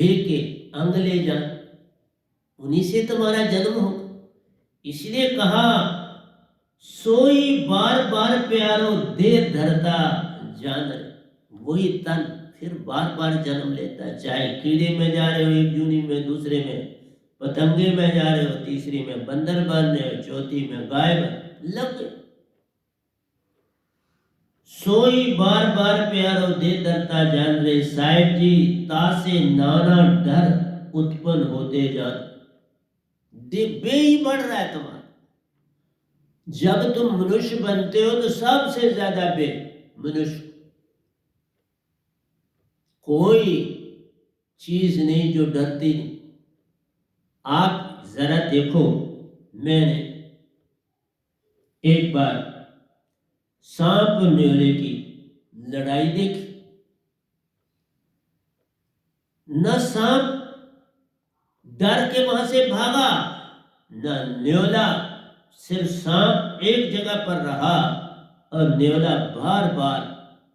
के अंग ले जान, उन्हीं से तुम्हारा जन्म हो। इसलिए कहा सोई बार बार प्यारो दे धरता जान, वही तन फिर बार बार जन्म लेता है। चाहे कीड़े में जा रहे हो एक जूनी में, दूसरे में पतंगे में जा रहे हो, तीसरी में बंदर बन रहे हो, चौथी में गाय बन लग गए। सोई बार बार प्यारो दे धरता जान रे, साहिब जी तासे नाना डर उत्पन्न होते जान। दिव्य ही बढ़ रहा है तुम्हारा। जब तुम मनुष्य बनते हो तो सबसे ज्यादा बे मनुष्य, कोई चीज नहीं जो डरती नहीं। आप जरा देखो, मैंने एक बार सांप और न्योले की लड़ाई देखी। न सांप डर के वहां से भागा, न न्योला, सिर्फ सांप एक जगह पर रहा और न्योला बार बार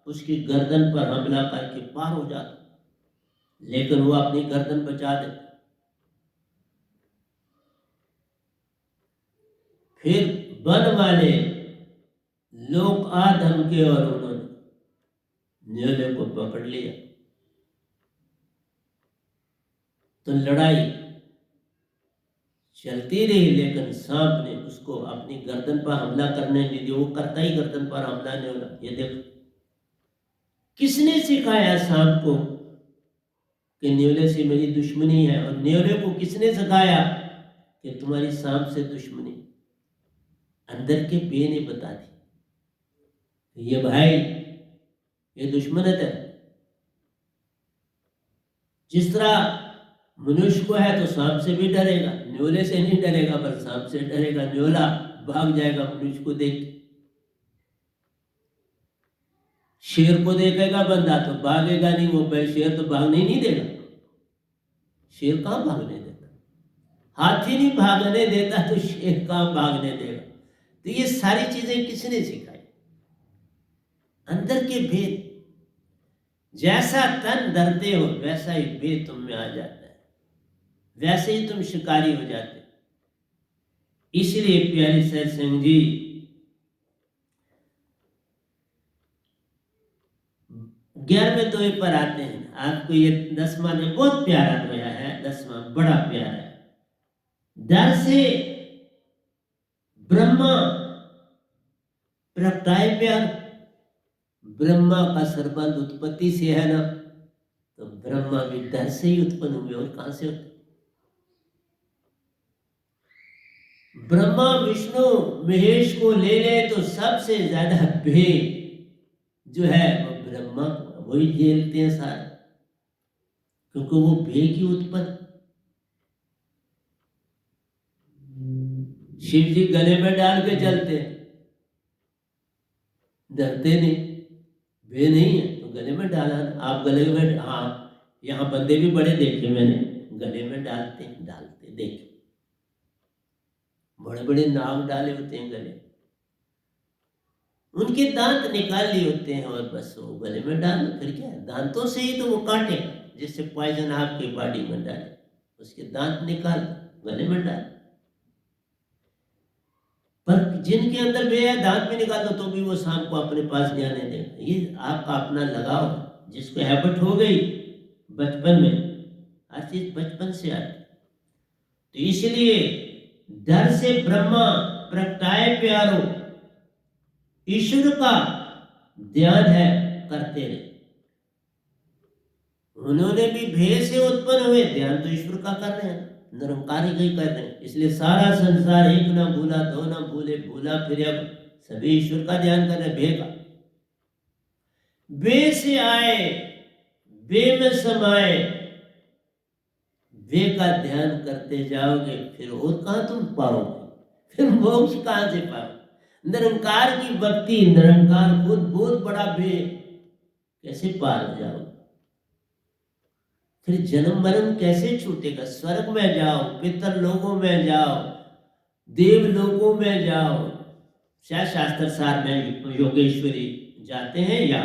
उसकी गर्दन पर हमला करके पार हो जाता, लेकिन वो अपनी गर्दन बचा देता। फिर वन वाले लोग आ धमके और उन्होंने न्योले को पकड़ लिया। तो लड़ाई चलती रही, लेकिन सांप ने उसको अपनी गर्दन पर हमला करने नहीं दिया। वो करता ही गर्दन पर हमला नहीं होला। ये देखो, किसने सिखाया सांप को कि न्योले से मेरी दुश्मनी है, और न्योले को किसने सिखाया कि तुम्हारी सांप से दुश्मनी? अंदर के बे ने बता दी, ये भाई ये दुश्मनत है। जिस तरह मनुष्य को है तो सांप से भी डरेगा, न्योले से नहीं डरेगा पर सांप से डरेगा। न्योला भाग जाएगा मनुष्य को देख। शेर को देखेगा बंदा तो भागेगा नहीं, वो भाई शेर तो भागने नहीं देगा। शेर कहां भागने देता? हाथी नहीं भागने देता तो शेर कहां भागने देगा? तो ये सारी चीजें किसने सिखाई? अंदर के भेद। जैसा तन डरते हो वैसा ही भेद तुम में आ जाता है, वैसे ही तुम शिकारी हो जाते। इसलिए प्यारे सत्संग जी 11वें दोहे पर आते हैं। आपको ये 10वां ने बहुत प्यारा दोया है, 10वां बड़ा प्यारा है। डर से ब्रह्मा प्रगटाए प्यार। ब्रह्मा का संबंध उत्पत्ति से है ना, तो ब्रह्मा भी डर से ही उत्पन्न हुए, और कहां से होते? ब्रह्मा विष्णु महेश को ले ले तो सबसे ज्यादा भेद जो है वो ब्रह्मा, वही झेलते हैं सारे, क्योंकि वो भे की उत्पन्न। शिव जी गले में डाल के चलते, डरते नहीं, भे नहीं है तो गले में डाला। आप गले में, हाँ यहाँ बंदे भी बड़े देखे मैंने, गले में डालते देखे, बड़े बड़े नाग डाले होते हैं गले, उनके दांत निकाल लिए होते हैं और बस वो गले में डाल। फिर क्या है, दांतों से ही तो वो काटे, जिससे पॉइजन आपकी बॉडी में डाले, उसके दांत निकाल गले में डाल। पर जिनके अंदर बे है, दांत भी निकाल दो तो भी वो सांप को अपने पास नहीं आने देगा। ये आपका अपना लगाव, जिसको हैबिट हो गई बचपन में, हर चीज बचपन से आती। तो इसलिए डर से ब्रह्मा प्रगटाए प्यारो, ईश्वर का ध्यान है करते रहे। उन्होंने भी भे से उत्पन्न हुए, ध्यान तो ईश्वर का कर रहे हैं, निरंकारी ही कर रहे हैं। इसलिए सारा संसार एक ना भूला दो ना भूले, भूला फिर अब सभी ईश्वर का ध्यान कर रहे हैं। भे का, बे से आए बे में समाए, वे का ध्यान करते जाओगे, फिर और कहां तुम पाओगे? फिर मोक्ष कहां से पाओगे? निरंकार की भक्ति, निरंकार खुद बहुत बड़ा भे, कैसे पार हो जाओगे? फिर जन्म मरण कैसे छूटेगा? स्वर्ग में जाओ, पितर लोगों में जाओ, देव लोगों में जाओ, शायद शास्त्र सार में योगेश्वरी जाते हैं या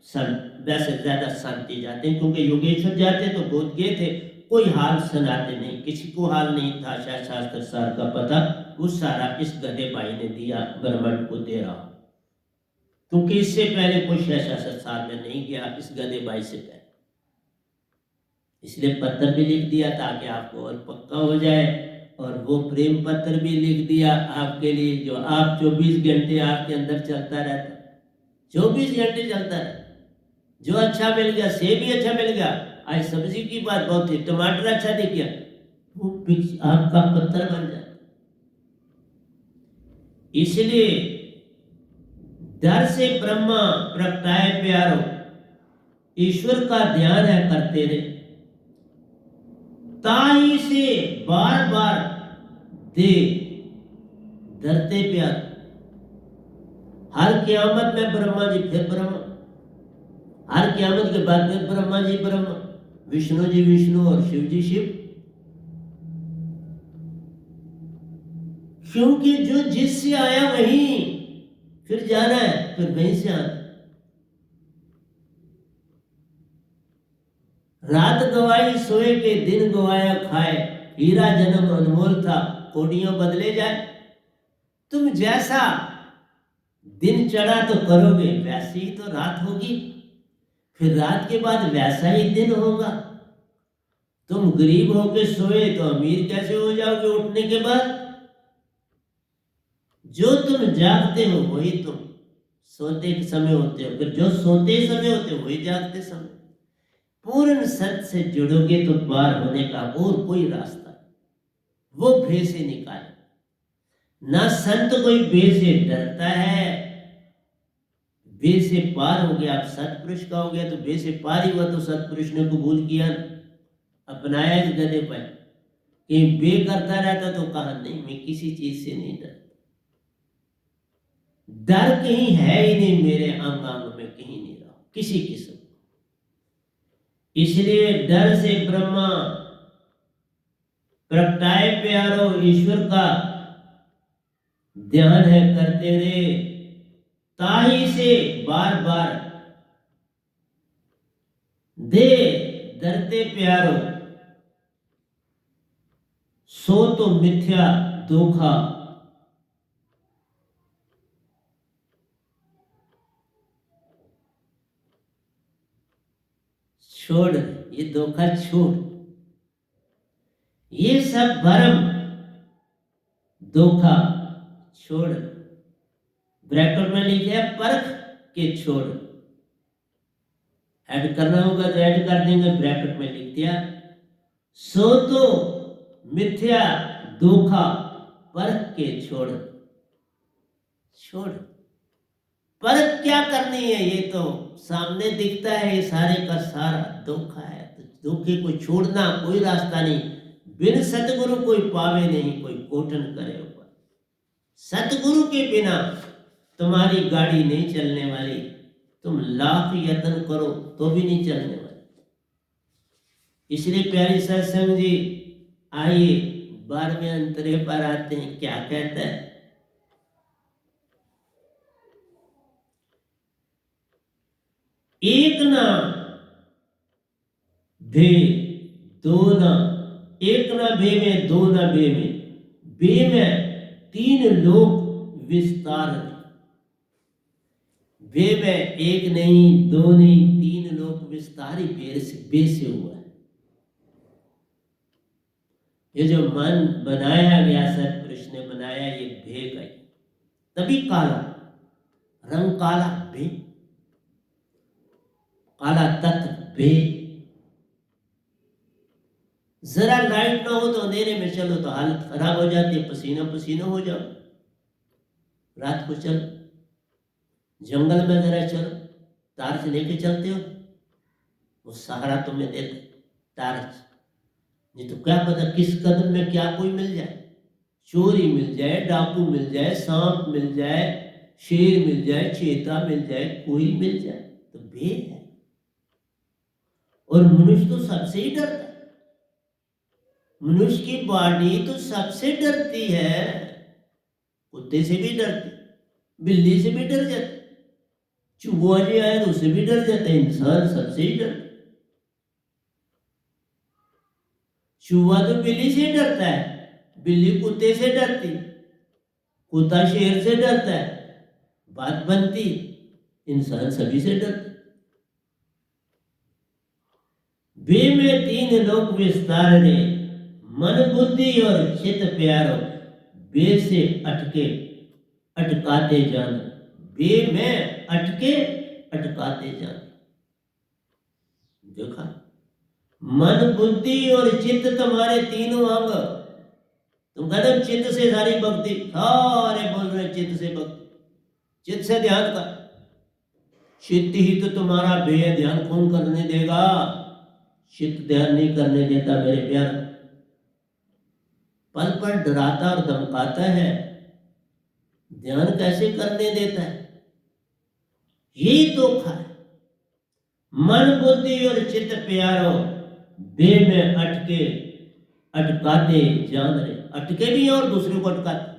वैसे ज्यादा शांति जाते हैं, क्योंकि योगेश्वर जाते तो बोध गए थे, कोई हाल सुनाते नहीं, किसी को हाल नहीं था शास्त्र सार का पता, वो सारा इस गधे भाई ने दिया, ब्रह्मांड को दे रहा, क्योंकि इससे पहले कोई ऐसा संसार में नहीं गया इस गधे भाई से पहले। इसलिए पत्र भी लिख दिया ताकि आपको और पक्का हो जाए, और वो प्रेम पत्र भी लिख दिया आपके लिए, जो आप 24 घंटे आपके अंदर चलता रहता, 24 घंटे चलता रहता। जो अच्छा मिल गया, सेब भी अच्छा मिल गया, आज सब्जी की बात बहुत थी, टमाटर अच्छा दिख गया, वो आपका पत्थर बन जाता। इसलिए डर से ब्रह्मा प्रगटाए प्यारो, ईश्वर का ध्यान है करते रहे, ताई से बार बार दे डरते प्यार। हर क़यामत में ब्रह्मा जी फिर ब्रह्मा, हर क़यामत के बाद फिर ब्रह्मा जी ब्रह्मा, विष्णु जी विष्णु और शिव जी शिव, क्योंकि जो जिससे आया वहीं फिर जाना है, फिर वहीं से आना। रात गवाई सोए के दिन गवाया खाए, हीरा जन्म अनमोल था कोडियों बदले जाए। तुम जैसा दिन चढ़ा तो करोगे, वैसी ही तो रात होगी, फिर रात के बाद वैसा ही दिन होगा। तुम गरीब होके सोए तो अमीर कैसे हो जाओगे उठने के बाद? जो तुम जागते हो वही तुम सोते के समय होते हो, फिर जो सोते समय होते हो वही जागते समय। पूर्ण सत्य से जुड़ोगे तो पार होने का और कोई रास्ता नहीं, वो भय से निकाले ना। संत कोई भय से डरता है, भय से पार हो गया, आप सतपुरुष का हो गया तो भय से पार ही हुआ। तो सतपुरुष ने कबूल किया, अपनाया इस गधे पर। कहीं बे करता रहता तो कहा नहीं, मैं किसी चीज से नहीं डरता, डर कहीं है ही नहीं मेरे अंग अंग में, कहीं नहीं रहा किसी किस्म। इसलिए डर से ब्रह्मा प्रगटाए प्यारो, ईश्वर का ध्यान है करते रहे, ताही से बार बार दे डरते प्यारो, सो तो मिथ्या धोखा। छोड़ ये धोखा, छोड़ ये सब भरम धोखा छोड़। ब्रैकेट में लिखे परख के छोड़, ऐड करना होगा तो ऐड कर देंगे, ब्रैकेट में लिख दिया। सो तो मिथ्या धोखा परख के छोड़, छोड़। परख क्या करनी है, ये तो सामने दिखता है, ये सारे का सारा धोखा है। तो धोखे को छोड़ना कोई रास्ता नहीं। बिन सतगुरु कोई पावे नहीं, कोई कोटन करे ऊपर। सतगुरु के बिना तुम्हारी गाड़ी नहीं चलने वाली, तुम लाख यत्न करो तो भी नहीं चलने वाली। इसलिए प्यारी सत्संग जी, आइए 12वें अंतरे पर आते हैं। क्या कहता है? एक ना भे दो ना, एक ना भे में दो ना भे में, बे में तीन लोक विस्तार। बे में एक नहीं दो नहीं तीन लोक विस्तार ही बे से हुआ है। ये जो मन बनाया गया, सतपुरुष ने बनाया, ये भे का, तभी काला रंग, काला भे, काला तत्व भे। जरा लाइट ना हो तो अंधेरे में चलो तो हालत खराब हो जाती है, पसीना पसीना हो जाओ। रात को चलो, जंगल में जरा चलो, टार्च लेके चलते हो, वो सहारा तुम्हें देते टार्च। नहीं तो क्या पता किस कदम में क्या कोई मिल जाए, चोरी मिल जाए, डाकू मिल जाए, सांप मिल जाए, शेर मिल जाए, चीता मिल जाए, कोई मिल जाए। तो भेद है। और मनुष्य तो सबसे ही डरता है, मनुष्य की बॉडी तो सबसे डरती है। कुत्ते से भी डरती, बिल्ली से भी डर जाती, चूहा जी आए तो उससे भी डर जाता है, इंसान सबसे ही डर। चूहा तो बिल्ली से डरता है, बिल्ली कुत्ते से डरती, कुत्ता शेर से डरता है, बात बनती। इंसान सभी से डरता। वे में तीन लोक विस्तार ने, मन बुद्धि और चित प्यारो, वे से अटके अटकाते जान, वे में अटके अटकाते जान। देखा, मन बुद्धि और चित्त तुम्हारे तीनों अंग। तुम कहते हो चित्त से सारी भक्ति, सारे बोल रहे चित्त से भक्ति, चित्त से ध्यान का। चित्त ही तो तुम्हारा बेहद ध्यान कौन करने देगा? चित्त ध्यान नहीं करने देता मेरे प्यार। पल पल डराता और धमकाता है, ध्यान कैसे करने देता है? यही धोखा है। मन बुद्धि और चित्त प्यारो, बे में अटके अटकाते जान रहे। अटके भी हैं और दूसरों को अटकाते,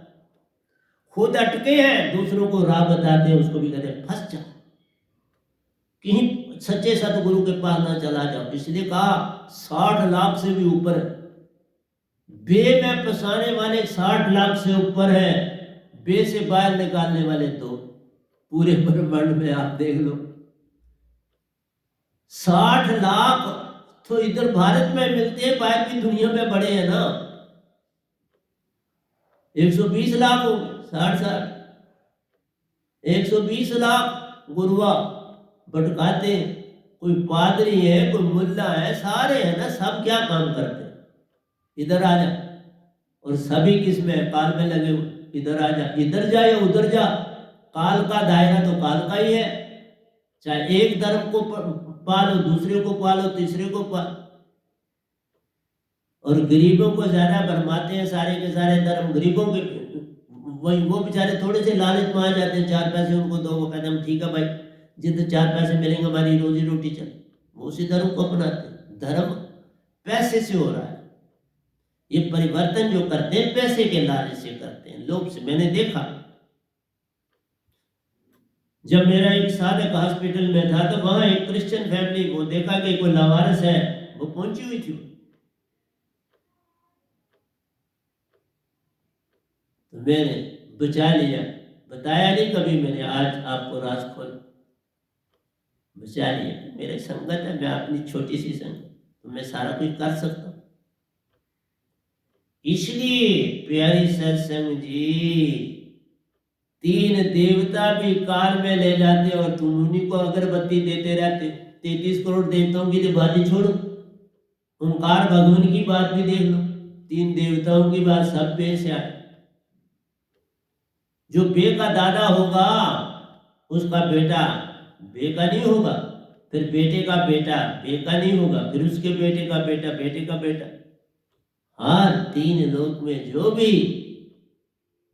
खुद अटके हैं, दूसरों को राह बताते हैं, उसको भी कहते हैं फंस जा, कहीं सच्चे सतगुरु के पास ना चला जाओ। इसलिए कहा 60 लाख से भी ऊपर है। बे में फंसाने वाले 60 लाख से ऊपर है, बे से बाहर निकालने वाले दो। पूरे ब्रह्मांड में आप देख लो, 60 लाख तो इधर भारत में मिलते हैं, बाहर की दुनिया में बड़े हैं ना। 120 लाख हो, 60 120 लाख गुरुआ भटकाते हैं। कोई पादरी है, कोई मुल्ला है, सारे है ना, सब क्या काम करते हैं? इधर आ जा, और सभी किसमें? काल में लगे हुए। इधर आ जा, इधर जा या उधर जा, काल का दायरा तो काल का ही है। चाहे एक धर्म को पालो, दूसरे को पालो, तीसरे को पालो। और गरीबों को ज्यादा भरमाते हैं, सारे के सारे धर्म गरीबों के। वही वो बेचारे थोड़े से लालच में आ जाते हैं, 4 पैसे उनको दो, वो कहते हैं ठीक है भाई, जितने 4 पैसे मिलेंगे हमारी रोजी रोटी चले, वो उसी धर्म को अपनाते हैं। धर्म पैसे से हो रहा है। ये परिवर्तन जो करते हैं पैसे के लालच से करते हैं, लोभ से। मैंने देखा, जब मेरा एक साधक हॉस्पिटल में था तो वहां एक क्रिश्चियन फैमिली, वो देखा कि कोई लावारिस है, वो पहुंची हुई थी, तो मैंने बचा लिया। बताया नहीं कभी मैंने, आज आपको राज खोल बचा लिया। मेरी संगत है, मैं अपनी छोटी सी संगत, तो मैं सारा कुछ कर सकता हूँ। इसलिए प्यारी सत्संग जी, 3 देवता भी काल में ले जाते और तुम उन्हीं को अगरबत्ती देते रहते। 33 करोड़ देवताओं की तो बात ही छोड़ो, ओंकार भगवान की बात भी देख लो, 3 देवताओं की बात सब बे से आए। जो बे का दादा होगा उसका बेटा बे का नहीं होगा, फिर बेटे का बेटा बे का नहीं होगा, फिर उसके बेटे का बेटा बेटे का बेटा। हर 3 लोक में जो भी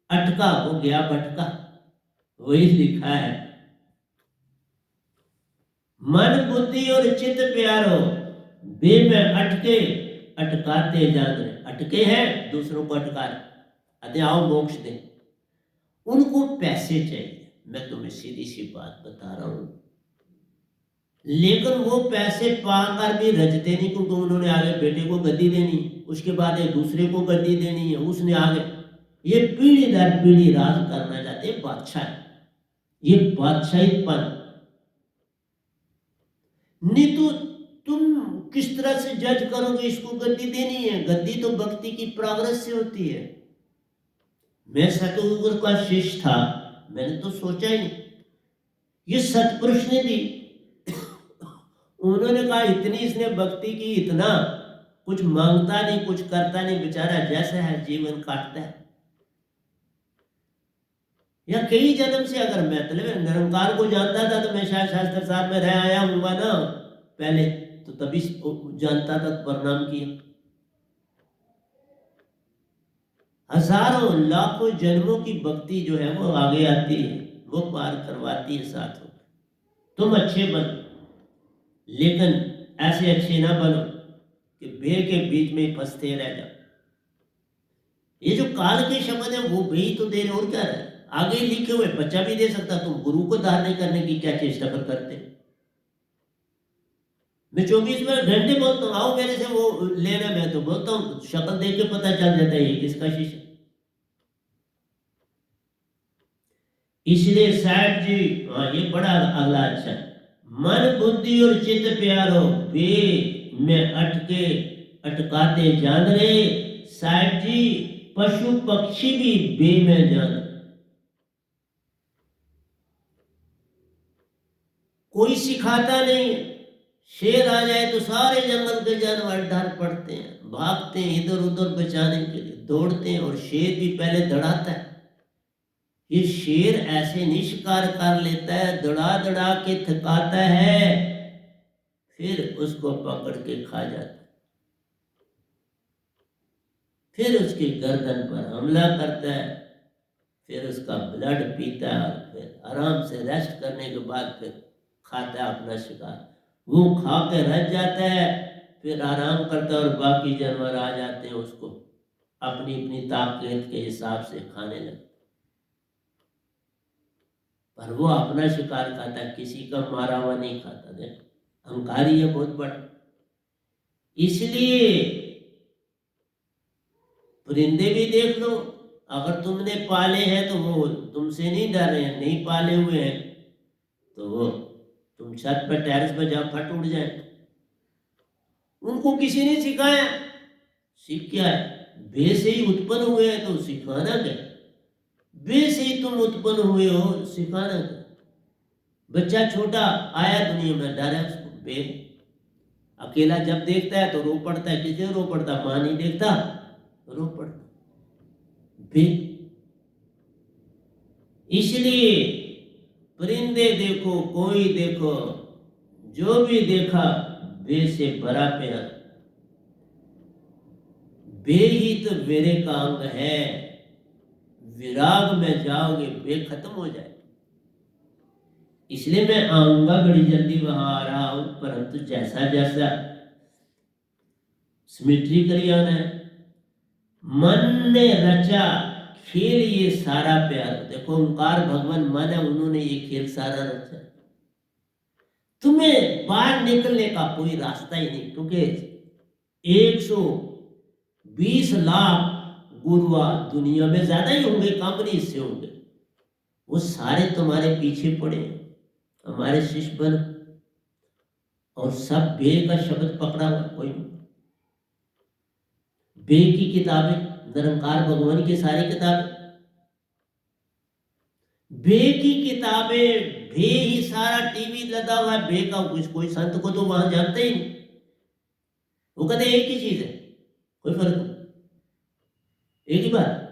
अटका हो गया भटका, वही लिखा है। मन बुद्धि और चित्त प्यारो, बे में अटके अटकाते जान रहे। अटके हैं, दूसरों को अटका रहे, अरे आओ मोक्ष दे। उनको पैसे चाहिए, मैं तुम्हें सीधी सी बात बता रहा हूं। लेकिन वो पैसे पाकर भी रजते नहीं, क्योंकि उन्होंने आगे बेटे को गद्दी देनी, उसके बाद एक दूसरे को गद्दी देनी है, उसने आगे, ये पीढ़ी दर पीढ़ी राज करना चाहते हैं बादशाह। ये बादशाहीपन नहीं तो तुम किस तरह से जज करोगे इसको गद्दी देनी है? गद्दी तो भक्ति की प्रोग्रेस से होती है। मैं सतगुरु का शिष्य था, मैंने तो सोचा ही नहीं, ये सतपुरुष ने दी। उन्होंने कहा इतनी इसने भक्ति की, इतना कुछ मांगता नहीं, कुछ करता नहीं, बेचारा जैसा है जीवन काटता है। या कई जन्म से अगर मैं मतलब निरंकार को जानता था तो मैं शायद शास्त्र साहब में रह आया हूँगा ना पहले, तो तभी जानता था, प्रणाम किया। हजारों लाखों जन्मों की भक्ति जो है वो आगे आती है, वो पार करवाती है साथ हो। तुम अच्छे बनो, लेकिन ऐसे अच्छे ना बनो कि बे के बीच में फंसते रह जाओ। ये जो काल के शब्द है वो भी तो दे रहे, और क्या रहे? आगे लिखे हुए बच्चा भी दे सकता, तुम गुरु को धारण करने की क्या चेष्टा पर करते। मैं 24 घंटे बोलता हूँ, आओ मेरे से वो लेना, मैं तो बोलता हूँ शक्ल देख के पता चल जाता है ये किसका शिष्य। इसलिए साहब जी, हाँ ये बड़ा अगला अच्छा, मन बुद्धि और चित्त प्यारो बे में अटके अटकाते जान रे साहब जी, पशु पक्षी भी बे में जान। कोई सिखाता नहीं, शेर आ जाए तो सारे जंगल के जानवर डर पड़ते हैं, भागते हैं इधर उधर बचाने के लिए दौड़ते हैं, और शेर भी पहले दौड़ाता है। ये शेर ऐसे नहीं शिकार कर लेता है, दौड़ा दौड़ा के थकाता है, फिर उसको पकड़ के खा जाता है, फिर उसकी गर्दन पर हमला करता है, फिर उसका ब्लड पीता है, और फिर आराम से रेस्ट करने के बाद फिर खाता है अपना शिकार। वो खा के रह जाता है, फिर आराम करता है, और बाकी जानवर आ जाते हैं उसको अपनी अपनी ताकत के हिसाब से खाने लगते, पर वो अपना शिकार खाता है, किसी का मारा हुआ नहीं खाता। देखो अहंकारी है बहुत बड़ा। इसलिए परिंदे भी देख लो, अगर तुमने पाले हैं तो वो तुमसे नहीं डर रहे हैं, नहीं पाले हुए हैं तो वो तुम छत पर टेरेस पर जाओ फट उड़ जाए। उनको किसी ने सिखाया, सीख क्या है, बे से ही उत्पन्न हुए हैं तो सिखाना क्या, बे से ही तुम उत्पन्न हुए हो, सिखाना क्या। बच्चा छोटा आया दुनिया में, डर है उसको, बे अकेला जब देखता है तो रो पड़ता है, किसी रो पड़ता, मां नहीं देखता रो पड़ता बे। इसलिए परिंदे देखो, कोई देखो, जो भी देखा बे से भरा प्यार, बे ही तो मेरे का अंग है, विराग में जाओगे बे खत्म हो जाए। इसलिए मैं आऊंगा बड़ी जल्दी, वहां आ रहा हूं, परंतु जैसा जैसा सिमेट्रिकली आना है। मन ने रचा खेल ये सारा प्यार, देखो ओंकार भगवान मन है, उन्होंने ये खेल सारा रचा, तुम्हें बाहर निकलने का कोई रास्ता ही नहीं, क्योंकि 120 लाख गुरुआ दुनिया में, ज्यादा ही होंगे, कम नहीं इससे होंगे, वो सारे तुम्हारे पीछे पड़े, हमारे शिष्य बन, और सब बे का शब्द पकड़ा हुआ, कोई बे की किताबें, निरंकार भगवान की सारी किताबें बे की किताबें, बे ही सारा टीवी लगा हुआ है बे का, कोई संत को तो वहां जानते ही नहीं, वो कहते एक ही चीज है, कोई फर्क नहीं, एक ही बात।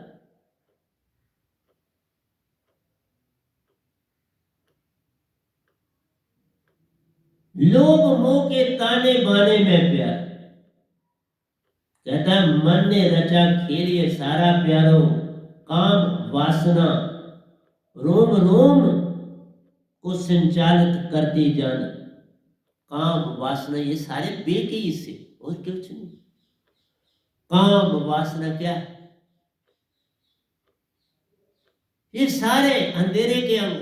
लोभ मोह के ताने बाने में प्यार, कहता है मन ने रचा खेल ये सारा प्यारो, काम वासना रोम रोम को संचालित करती जान। काम वासना ये सारे बे के हिस्से, और कुछ नहीं। काम वासना क्या है, ये सारे अंधेरे के अंग,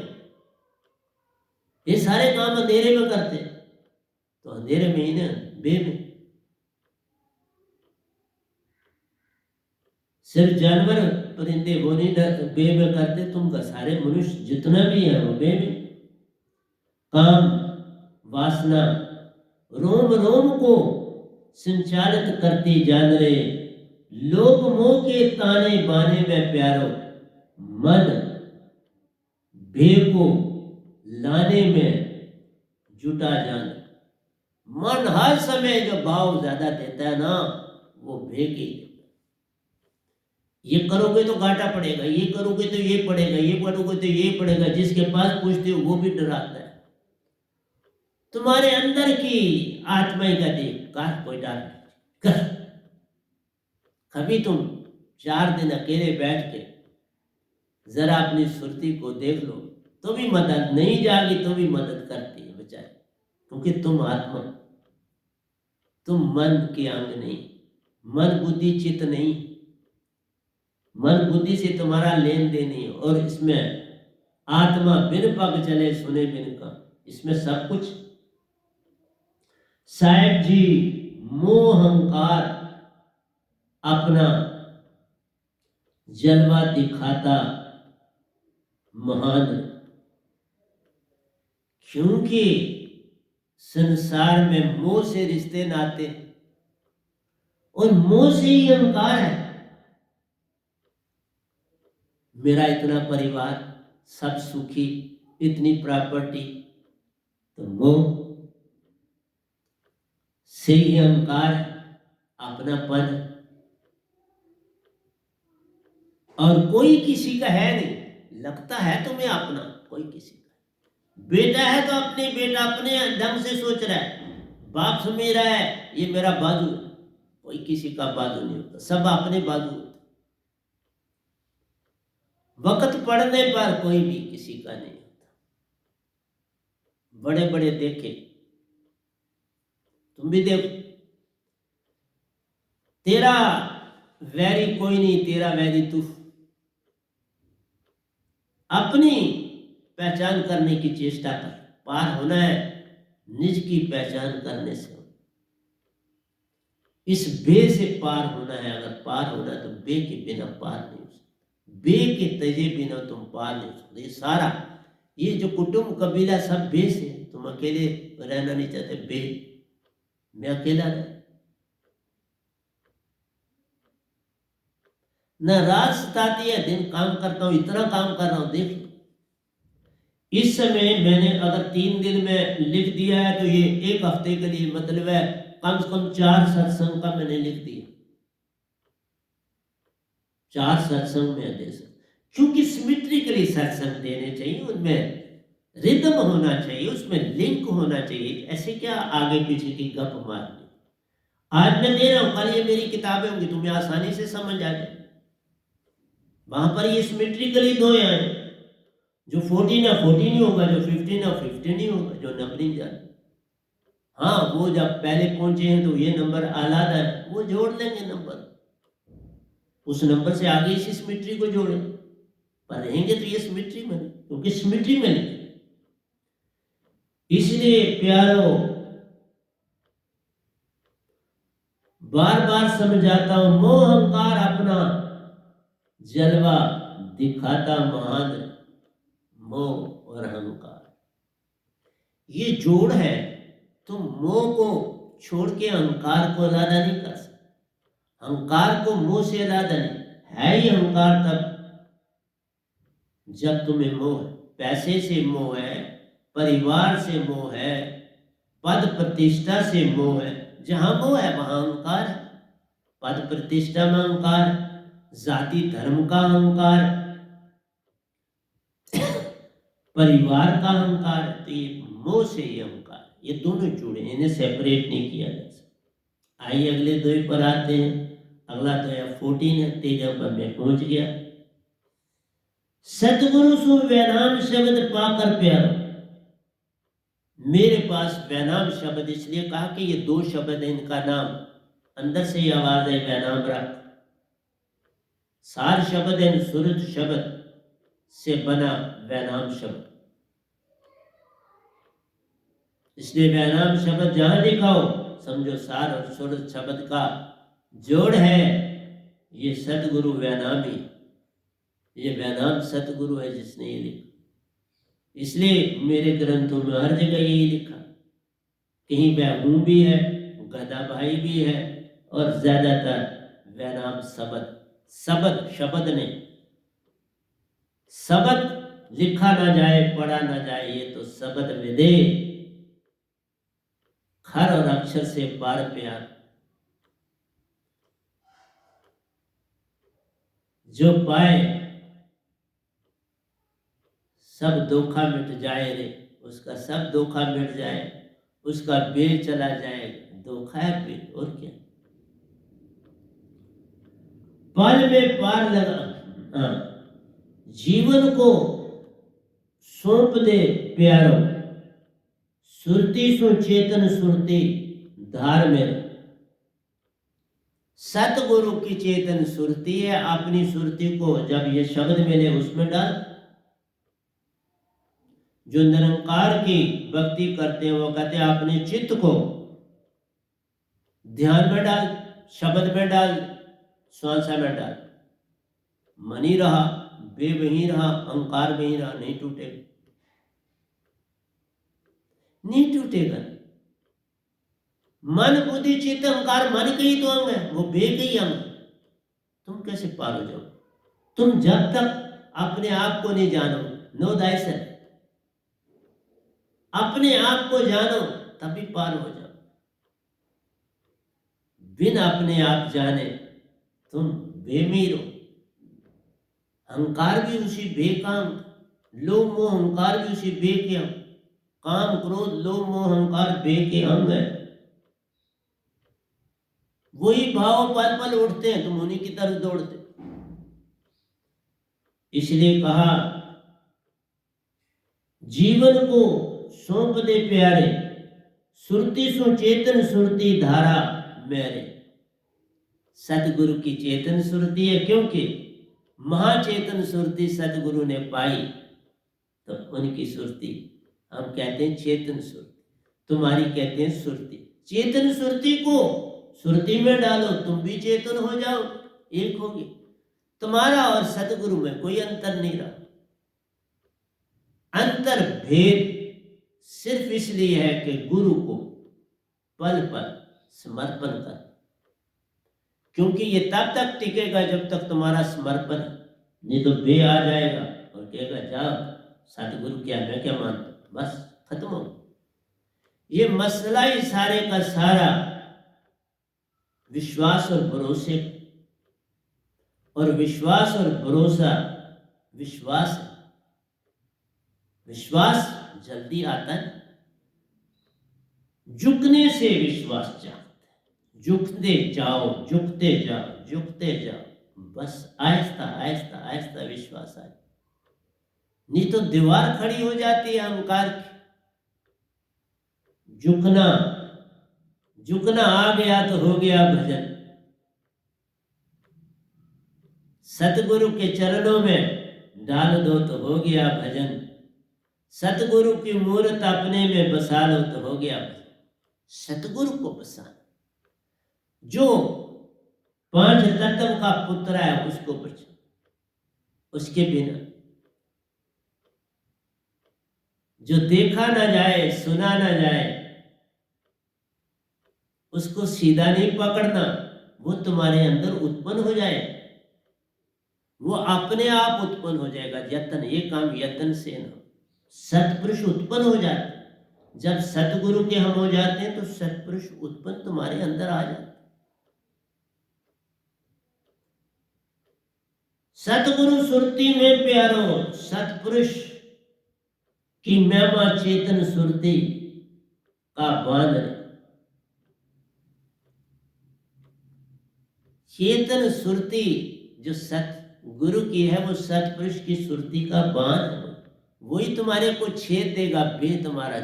ये सारे काम अंधेरे में करते, तो अंधेरे में ही ना, बे में। सिर्फ जानवर परिंदे वो नहीं बे में करते, तुम का सारे मनुष्य जितना भी है वो बे में। काम वासना रोम रोम को संचालित करती जान रे, लोभ मोह के ताने बाने में प्यारो, मन बे को लाने में जुटा जान। मन हर समय जो भाव ज्यादा देता है ना, वो बे के, ये करोगे तो घाटा पड़ेगा, ये करोगे तो ये पड़ेगा, ये करोगे तो ये पड़ेगा, जिसके पास पूछते हो वो भी डराता है। तुम्हारे अंदर की आत्मा ही कहती कर, कोई डर नहीं कर। कभी तुम 4 दिन अकेले बैठ के जरा अपनी सुरती को देख लो, तो भी मदद नहीं जागी, तो भी मदद करती है बेचारे, क्योंकि तुम आत्मा, तुम मन के अंग नहीं, मन बुद्धि चित्त नहीं, मन बुद्धि से तुम्हारा लेन देन नहीं है। और इसमें आत्मा बिन पग चले सुने बिन का, इसमें सब कुछ। साहेब जी मोह अहंकार अपना जलवा दिखाता महान, क्योंकि संसार में मोह से रिश्ते नाते और मोह से ही अहंकार है। मेरा इतना परिवार, सब सुखी, इतनी प्रॉपर्टी, तो मोह से ही अहंकार, अपनापन। और कोई किसी का है नहीं, लगता है तुम्हें अपना, कोई किसी का। बेटा है तो अपने बेटा अपने ढंग से सोच रहा है, बाप समझ रहा है ये मेरा बाजू, कोई किसी का बाजू नहीं होता, सब अपने बाजू होता। वक्त पड़ने पर कोई भी किसी का नहीं होता। बड़े बड़े देखे, तुम भी देखो, तेरा वैरी कोई नहीं, तेरा वैरी तू। अपनी पहचान करने की चेष्टा कर, पार होना है निज की पहचान करने से। इस बे से पार होना है, अगर पार होना है तो बे के बिना पार नहीं हो सकता, बे के तजे बिना तुम पार नहीं हो सकते। ये सारा, ये जो कुटुंब कबीला सब बे से, तुम अकेले रहना नहीं चाहते, बे, मैं अकेला रह न, रात सताती है, दिन काम करता हूं, इतना काम कर रहा हूं। देख लो, इस समय मैंने अगर 3 दिन में लिख दिया है तो ये 1 हफ्ते के लिए, मतलब है कम से कम 4 सत्संग का मैंने लिख दिया। 4 सत्संग में दे सकता, क्योंकि सिमेट्रिकली सत्संग देने चाहिए, उनमें रिदम होना चाहिए, उसमें लिंक होना चाहिए। ऐसे क्या आगे पीछे की गप मारनी। आज मैं दे रहा हूं, कल ये मेरी किताबें होंगी, तुम्हें आसानी से समझ आ जाए। वहां पर ये सिमेट्रिकली दो आए, जो 14 है 14 ही होगा, जो 15 है 15 ही होगा, जो नंबरिंग जाए। हाँ, वो जब पहले पहुंचे हैं तो ये नंबर आलादा है, वो जोड़ लेंगे नंबर, उस नंबर से आगे इसी सिमेट्री को जोड़ें, पढ़ेंगे तो ये सिमेट्री में, क्योंकि सिमेट्री में लिखे। इसलिए प्यारो, बार बार समझाता हूं, मोह अहंकार अपना जलवा दिखाता महान, मोह और अहंकार ये जोड़ है। तुम मोह को छोड़ के अहंकार को अलादा नहीं कर सकते, अहंकार को मोह से अलादा नहीं है। ही अहंकार तब जब तुम्हें मोह है, पैसे से मोह है, परिवार से मोह है, पद प्रतिष्ठा से मोह है। जहां मोह है वहां अहंकार है। पद प्रतिष्ठा में अहंकार, जाति धर्म का अहंकार, परिवार का अहंकार, तो ये मोह से ये अहंकार, ये दोनों जुड़े, इन्हें सेपरेट नहीं किया जा सकता। आइए अगले 2 पर आते हैं। अगला तो है 14 है, 13 पर मैं पहुंच गया। सतगुरु सु वैनाम शब्द पाकर प्यारो, मेरे पास वैनाम शब्द इसलिए कहा कि ये 2 शब्द है, इनका नाम अंदर से ही आवाज है, वैनाम रख। सार शब्द है, सुरत शब्द से बना वैनाम शब्द, इसलिए वैनाम शब्द जहां लिखा हो समझो सार और सुरत शब्द का जोड़ है। ये सतगुरु वैनामी, ये वैनाम सतगुरु है जिसने ये लिखा। इसलिए मेरे ग्रंथों में हर जगह यही लिखा, कहीं वैहूं भी है, गदा भाई भी है, और ज्यादातर वैनाम शब्द, शब्द शब्द ने, शब्द लिखा ना जाए पढ़ा ना जाए, ये तो शब्द विदे, खर और अक्षर से पार प्यार। जो पाए सब धोखा मिट जाए रे, उसका सब धोखा मिट जाए, उसका बेल चला जाए, धोखा है बेल, और क्या। पल में पार लगा, हाँ, जीवन को सौंप दे प्यारो, सुरती सो चेतन सुरती धार में, सतगुरु की चेतन सुरती है। अपनी सुरती को जब ये शब्द मिले उसमें डाल। जो निरंकार की भक्ति करते हैं वो कहते हैं अपने चित्त को ध्यान में डाल, शब्द में डाल, श्वासा में डाल। मन ही रहा, बे वहीं रहा, अहंकार में ही रहा, नहीं टूटेगा, नहीं टूटेगा। मन बुद्धि चित्त अहंकार मन के ही तो अंग है, वो बे के ही अंग। तुम कैसे पार हो जाओ? तुम जब तक अपने आप को नहीं जानो, नो दाइसेल्फ, अपने आप को जानो तभी पार हो जाओ। बिन अपने आप जाने तुम बेमीर हो। अहंकार भी उसी बे का अंग, लोभ मोह अहंकार भी उसी बे के अंग। काम क्रोध लोभ मोह अहंकार बे के अंग है। वही भाव पल पल उठते हैं, तुम उन्हीं की तरफ दौड़ते। इसलिए कहा जीवन को सौंप दे प्यारे, सुरती सो चेतन सुरती धारा मेरे। सतगुरु की चेतन सुरती है, क्योंकि महाचेतन सुरती सतगुरु ने पाई तो उनकी सुरती हम कहते हैं चेतन सुरती, तुम्हारी कहते हैं सुरती। चेतन सुरती को सुरती में डालो, तुम भी चेतन हो जाओ, एक होगी। तुम्हारा और सतगुरु में कोई अंतर नहीं रहा। अंतर भेद सिर्फ इसलिए है कि गुरु को पल पल समर्पण कर, क्योंकि ये तब तक टिकेगा जब तक तुम्हारा समर्पण। नहीं तो बे आ जाएगा और कहेगा जाओ सतगुरु क्या, मैं क्या मानता, बस खत्म हो। ये मसला ही सारे का सारा विश्वास और भरोसे, और विश्वास और भरोसा, विश्वास है। विश्वास जल्दी आता है, झुकने से विश्वास चाहता है। झुकते जाओ, झुकते जाओ, झुकते जाओ, बस आहिस्ता आहिस्ता आहिस्ता विश्वास आए। नहीं तो दीवार खड़ी हो जाती है अहंकार की। झुकना, झुकना आ गया तो हो गया भजन। सतगुरु के चरणों में डाल दो तो हो गया भजन। सतगुरु की मूर्त अपने में बसा लो तो हो गया भजन। सतगुरु को बसा, जो पांच तत्व का पुत्र है उसको बचा, उसके बिना जो देखा ना जाए, सुना ना जाए, उसको सीधा नहीं पकड़ना। वो तुम्हारे अंदर उत्पन्न हो जाए, वो अपने आप उत्पन्न हो जाएगा। यत्न, ये काम यत्न से ना। सतपुरुष उत्पन्न हो जाते, जब सतगुरु के हम हो जाते हैं तो सतपुरुष उत्पन्न तुम्हारे अंदर आ जाते। सतगुरु सुरती में प्यारो, सतपुरुष की महिमा चेतन सुरती का बांध। चेतन सुरती जो सतगुरु की है वो सतपुरुष की सुरती का बांध है। वही तुम्हारे को छेद देगा, बे तुम्हारा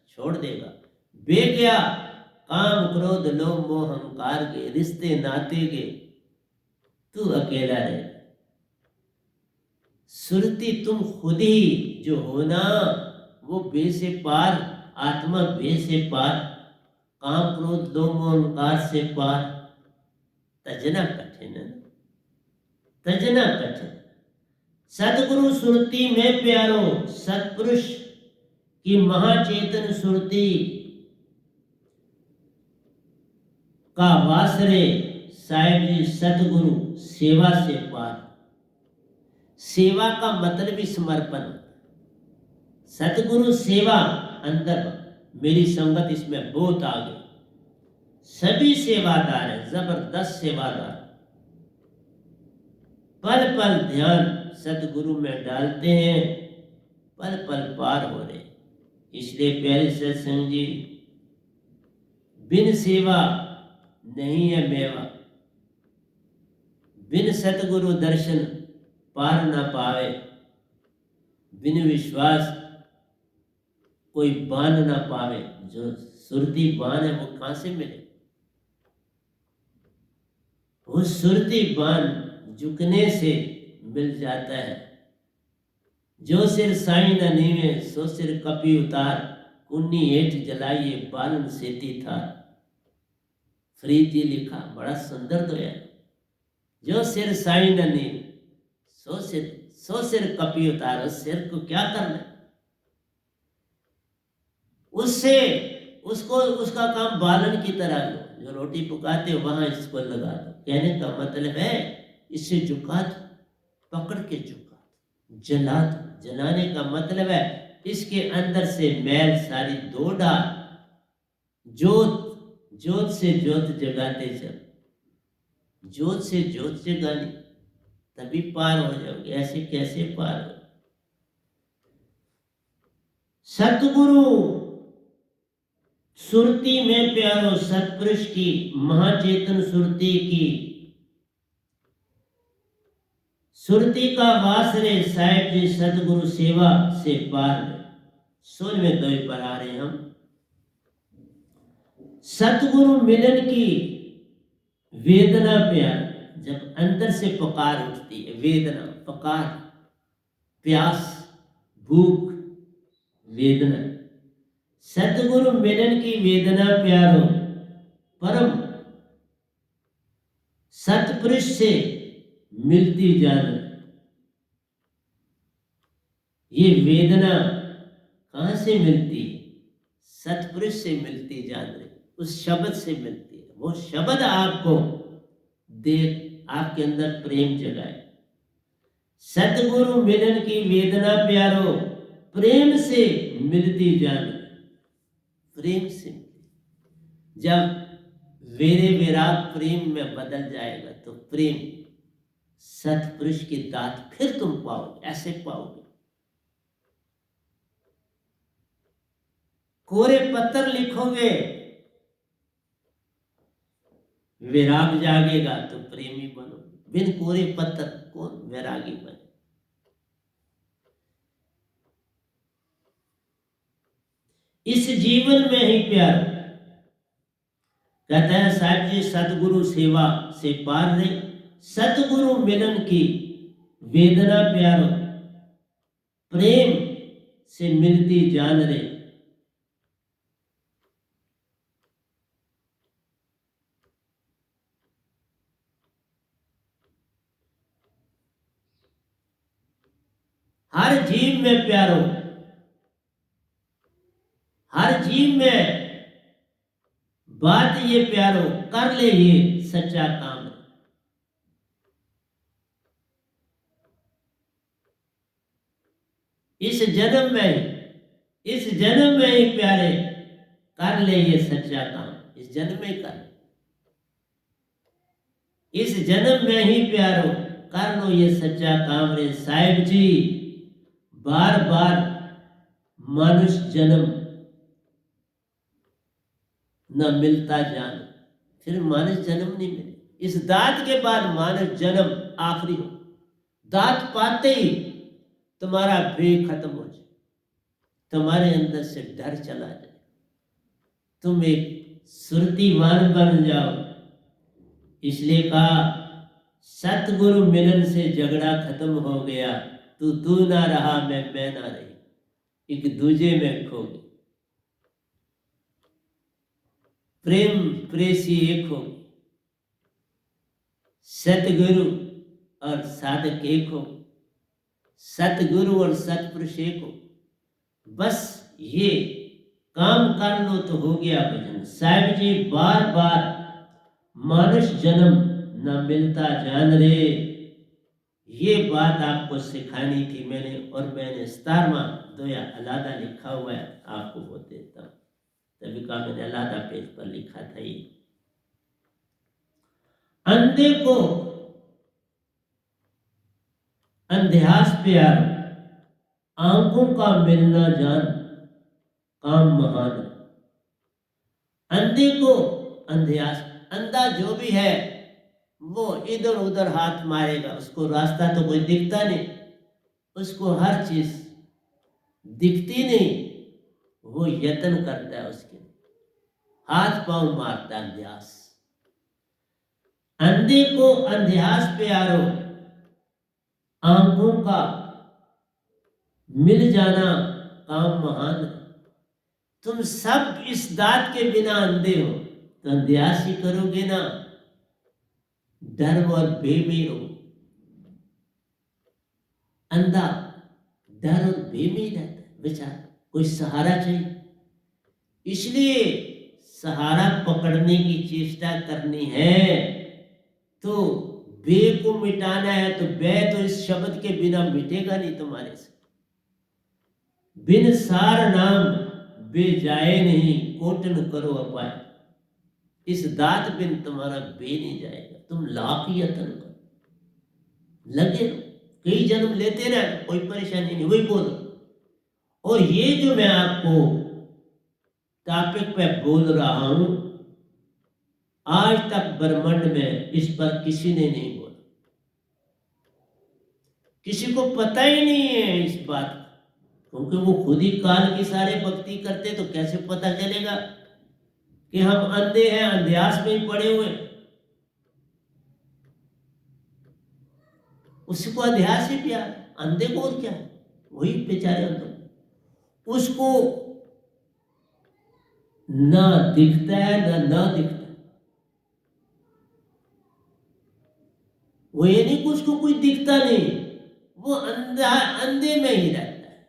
छोड़ देगा। बे गया काम क्रोध लोभ मोह अहंकार के, रिश्ते नाते के, तू अकेला रहे। सुरती तुम खुद ही जो हो ना, वो बे से पार, आत्मा बे से पार, काम क्रोध लोभ मोह अहंकार से पार। तजना कठिन है, तजना कठिन। सतगुरु सुरती में प्यारो, सतपुरुष की महाचेतन सुरती का वासरे साहेब जी सतगुरु सेवा से पार। सेवा का मतलब ही समर्पण। सतगुरु सेवा अंदर, मेरी संगत इसमें बहुत आगे। सभी सेवादार है, जबरदस्त सेवादार। पल पल ध्यान सतगुरु में डालते हैं, पल पल पार हो रहे। इसलिए प्यारे सत्संग जी, बिन सेवा नहीं है मेवा। बिन सतगुरु दर्शन पार ना पावे। बिन विश्वास कोई बान ना पावे। जो सुरती बान है वो कहां से मिले? वो सुरती बान झुकने से मिल जाता है। जो सिर साई न नीवे सो सिर कपी उतार, कुन्नी हेठ जलाइए बालन सेती था। फरीद जी लिखा, बड़ा सुंदर दोया। जो सिर साई न नीवे सो सिर कपी उतार। उस सिर को क्या करना है? उससे उसको उसका काम बालन की तरह लो। जो रोटी पकाते वहां इसको लगा दो। कहने का मतलब है इससे झुका दो, पकड़ के झुका दो, जला दो। जलाने का मतलब है इसके अंदर से मैल सारी दो डाल। जोत से जोत जगाते चल। जोत से जोत जगानी, तभी पार हो जाओगे। ऐसे कैसे पार हो? सतगुरु सुरती में प्यारो सतपुरुष की, महाचेतन सुरती की। सुरती का वास रे साहेब जी सतगुरु सेवा से पार। 16वें दोहे पर आ रहे हम। सतगुरु मिलन की वेदना प्यार, जब अंदर से पुकार उठती है, वेदना, पुकार, प्यास, भूख, वेदना। सतगुरु मिलन की वेदना प्यारो, परम सतपुरुष से मिलती जान। ये वेदना कहां से मिलती है? सतपुरुष से मिलती जान रही, उस शब्द से मिलती है। वो शब्द आपको देख आपके अंदर प्रेम जगाए। सतगुरु मिलन की वेदना प्यारो, प्रेम से मिलती जान। प्रेम से जब वेरे विराग प्रेम में बदल जाएगा तो प्रेम सतपुरुष की दात फिर तुम पाओगे। ऐसे पाओगे। कोरे पत्थर लिखोगे, विराग जागेगा तो प्रेमी बनो। बिन कोरे पत्थर कौन वैरागी बने? इस जीवन में ही प्यार, कहता है साहब जी सतगुरु सेवा से पार नहीं। सतगुरु मिलन की वेदना प्यारो, प्रेम से मिलती जान रे। हर जीव में प्यारो, हर जीव में बात ये प्यारो, कर ले ये सच्चा काम। इस जन्म में ही प्यारे कर ले ये सच्चा काम। इस जन्म में कर, इस जन्म में ही प्यारो कर लो ये सच्चा काम रे। साहिब जी बार बार मनुष्य जन्म न मिलता जान, फिर मानव जन्म नहीं मिले। इस दात के बाद मानव जन्म आखिरी हो। दात पाते ही तुम्हारा भय खत्म हो जाए, तुम्हारे अंदर से डर चला जाए, तुम एक सुरतीवान बन जाओ। इसलिए कहा सतगुरु मिलन से झगड़ा खत्म हो गया। तू ना रहा, मैं ना रही, एक दूजे में खो गए। प्रेम प्रेसी एक हो, सतगुरु और साधक एक हो, सतगुरु और सतपुरुष एक हो। बस ये काम कर लो तो हो गया भजन। साहिब जी बार बार मानुष जन्म न मिलता जान रे, ये बात आपको सिखानी थी मैंने। और मैंने 17वां दोया अलादा लिखा हुआ है, आपको वो देता हूं। तभी कहा मैंने अलादा पेज पर लिखा था। ये अंधे को अंध्यास प्यार, आंखों का मिलना जान काम महान। अंधे को अंध्यास, अंधा जो भी है वो इधर उधर हाथ मारेगा, उसको रास्ता तो कोई दिखता नहीं, उसको हर चीज दिखती नहीं, वो यत्न करता है, उसके हाथ पांव मारता है। अंध्यास, अंधे को अंधयास प्यारो, आंखों का मिल जाना काम महान। तुम सब इस दात के बिना अंधे हो तो अंधयास ही करोगे ना, डर और भय में हो। अंधा डर और भय में रहता है बेचारा, कोई सहारा चाहिए। इसलिए सहारा पकड़ने की चेष्टा करनी है तो बे को मिटाना है, तो बे तो इस शब्द के बिना मिटेगा नहीं तुम्हारे से। बिन सार नाम बे जाए नहीं, कोटन करो अपाय। इस दात बिन तुम्हारा बे नहीं जाएगा, तुम लाख यत्न करो, लगे रहो, कई जन्म लेते रहे, कोई परेशानी नहीं, वही बोलो। और ये जो मैं आपको टॉपिक पे बोल रहा हूं, आज तक ब्रह्मांड में इस पर किसी ने नहीं बोला, किसी को पता ही नहीं है इस बात का, क्योंकि वो खुद ही काल की सारे भक्ति करते, तो कैसे पता चलेगा कि हम अंधे हैं, अंधयास में ही पड़े हुए। उसको अध्यास ही प्यार, अंधे को और क्या है, वही बेचारे अंधे, उसको ना दिखता है ना दिखता है। वो ये नहीं कि उसको कोई दिखता नहीं, वो अंधा अंधे में ही रहता है,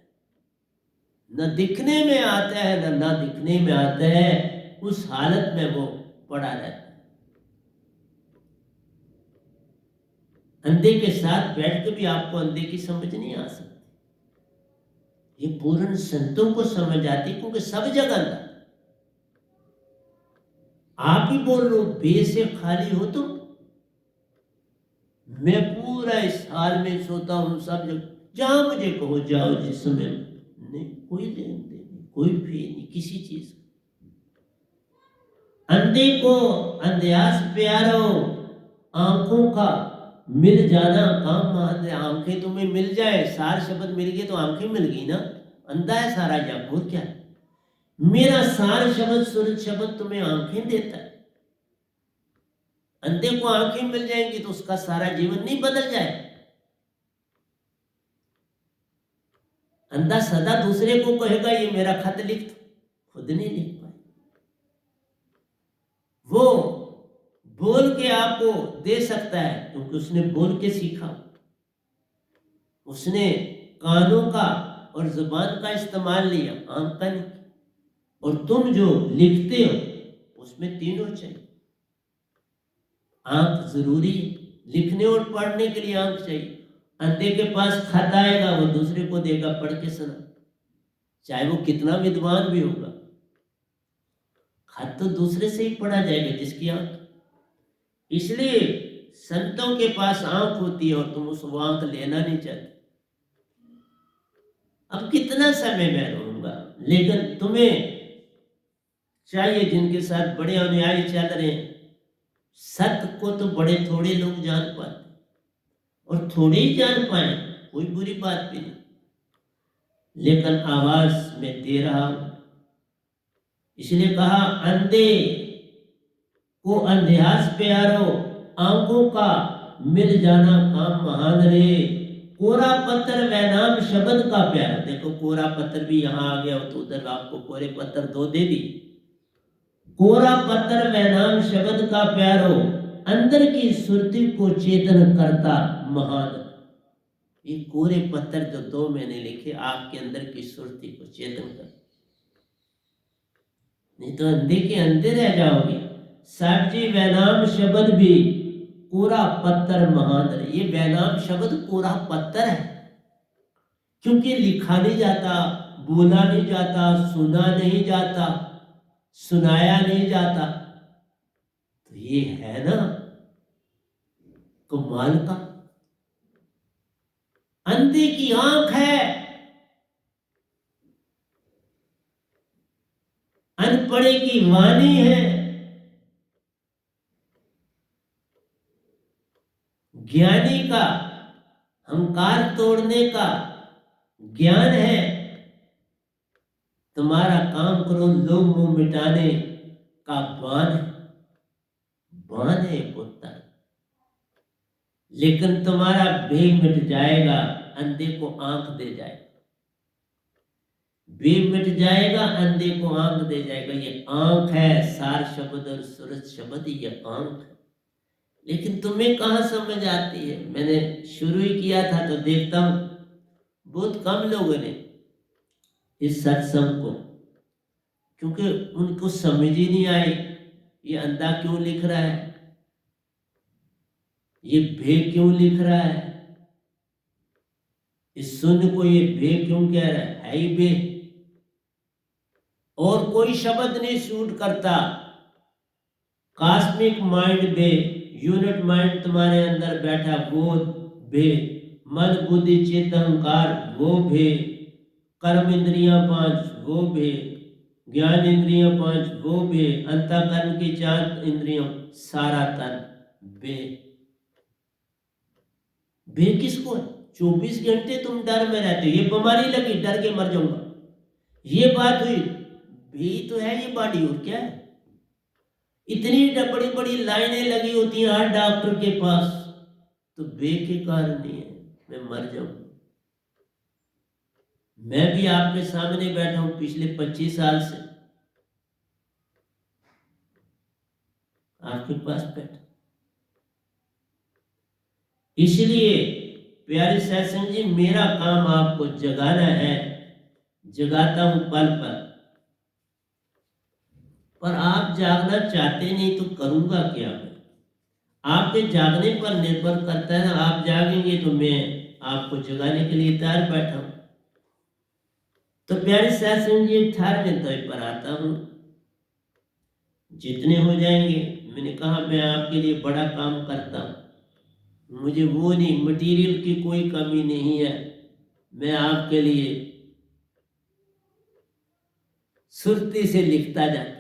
न दिखने में आता है ना दिखने में आता है, उस हालत में वो पड़ा रहता है। अंधे के साथ बैठ के भी आपको अंधे की समझ नहीं आ सकती, ये पूर्ण संतों को समझ आती, क्योंकि सब जगह अंधा। आप ही बोल लो बे से खाली हो तुम, मैं पूरा इस हाल में सोता हूं, सब जगह जहां मुझे कहो जाओ, जिस समय नहीं, कोई लेन देन नहीं, कोई फी नहीं किसी चीज। अंधे को अंधयास प्यारो, आंखों का मिल जाना काम महान। आंखें तुम्हें मिल जाए, सार शब्द मिल गए तो आंखें मिल गई ना, अंधा है सारा जग, और क्या है। मेरा सार शब्द सूरज शब्द तुम्हें आंखें देता है, अंधे को आंखें मिल जाएंगी तो उसका सारा जीवन नहीं बदल जाए। अंधा सदा दूसरे को कहेगा ये मेरा खत लिख, खुद नहीं लिख पाए, वो बोल के आपको दे सकता है क्योंकि उसने बोल के सीखा, उसने कानों का और जुबान का इस्तेमाल लिया, आंख का नहीं। और तुम जो लिखते हो उसमें तीनों चाहिए, आंख जरूरी है, लिखने और पढ़ने के लिए आंख चाहिए। अंधे के पास खत आएगा, वो दूसरे को देगा पढ़ के सुना, चाहे वो कितना विद्वान भी होगा, खत तो दूसरे से ही पढ़ा जाएगा जिसकी आंख। इसलिए संतों के पास आंख होती है और तुम उस आंख लेना नहीं चाहते। अब कितना समय मैं रहूंगा, लेकिन तुम्हें चाहिए, जिनके साथ बड़े अनुयायी चल रहे हैं, सत्य को तो बड़े थोड़े लोग जान पाते, और थोड़े ही जान पाए, कोई बुरी बात भी नहीं, लेकिन आवाज में दे रहा हूं। इसलिए कहा अंधे को अंधयास प्यारो, आंखों का मिल जाना काम महान रे। कोरा पत्थर वह नाम शब्द का प्यारा, देखो कोरा पत्थर भी यहां आ गया, तो उधर आपको कोरे पत्थर दो दे दी। कोरा पत्थर वह नाम शब्द का प्यारो, अंदर की सुरती को चेतन करता महान। ये कोरे पत्थर जो दो मैंने लिखे, आपके अंदर की सुरती को चेतन कर, नहीं तो अंधे के अंधे रह जाओगे। साहब जी वैनाम शब्द भी कोरा पत्थर महान है, ये वैनाम शब्द कोरा पत्थर है, क्योंकि लिखा नहीं जाता, बोला नहीं जाता, सुना नहीं जाता, सुनाया नहीं जाता, तो ये है ना कमाल का। अंधे की आंख है, अनपढ़े की वाणी है, ज्ञानी का अहंकार तोड़ने का ज्ञान है। तुम्हारा काम करो लोभ मोह मिटाने का बाण है, बाण है बोलता है। लेकिन तुम्हारा भय मिट जाएगा, अंधे को आंख दे जाएगा। भय मिट जाएगा, अंधे को आंख दे जाएगा। ये आंख है, सार शब्द और सूरज शब्द, ये आंख है। लेकिन तुम्हें कहाँ समझ आती है। मैंने शुरू ही किया था तो देखता हूं बहुत कम लोगों ने इस सत्संग को, क्योंकि उनको समझ ही नहीं आई ये अंधा क्यों लिख रहा है, ये भे क्यों लिख रहा है, इस शून्य को ये भे क्यों कह रहा है ही भे। और कोई शब्द नहीं सूट करता। कॉस्मिक माइंड बे, यूनिट माइंड तुम्हारे अंदर बैठा वो भे, मन बुद्धि चित्त अहंकार वो भे, कर्म इंद्रियां 5 वो भे, ज्ञान इंद्रियां 5 वो भे, अंतःकरण की 4 इंद्रियों सारा तन बे। बे किसको है? 24 घंटे तुम डर में रहते हो। ये बीमारी लगी, डर के मर जाऊंगा, ये बात हुई, भी तो है ये बॉडी, और क्या है। इतनी बड़ी बड़ी लाइनें लगी होती हैं हर डॉक्टर के पास, तो बे के कारण नहीं है मैं मर जाऊं। मैं भी आपके सामने बैठा हूं पिछले 25 साल से आपके पास बैठा। इसलिए प्यारे सत्संग जी, मेरा काम आपको जगाना है, जगाता हूं पल पल। पर आप जागना चाहते नहीं तो करूंगा क्या मैं। आपके जागने पर निर्भर करता है ना। आप जागेंगे तो मैं आपको जगाने के लिए तैयार बैठा हूं। तो प्यारे सत्संग जी, 18वें पर आता हूं। जितने हो जाएंगे, मैंने कहा मैं आपके लिए बड़ा काम करता हूं, मुझे वो नहीं, मटेरियल की कोई कमी नहीं है। मैं आपके लिए सुर्ती से लिखता जाता।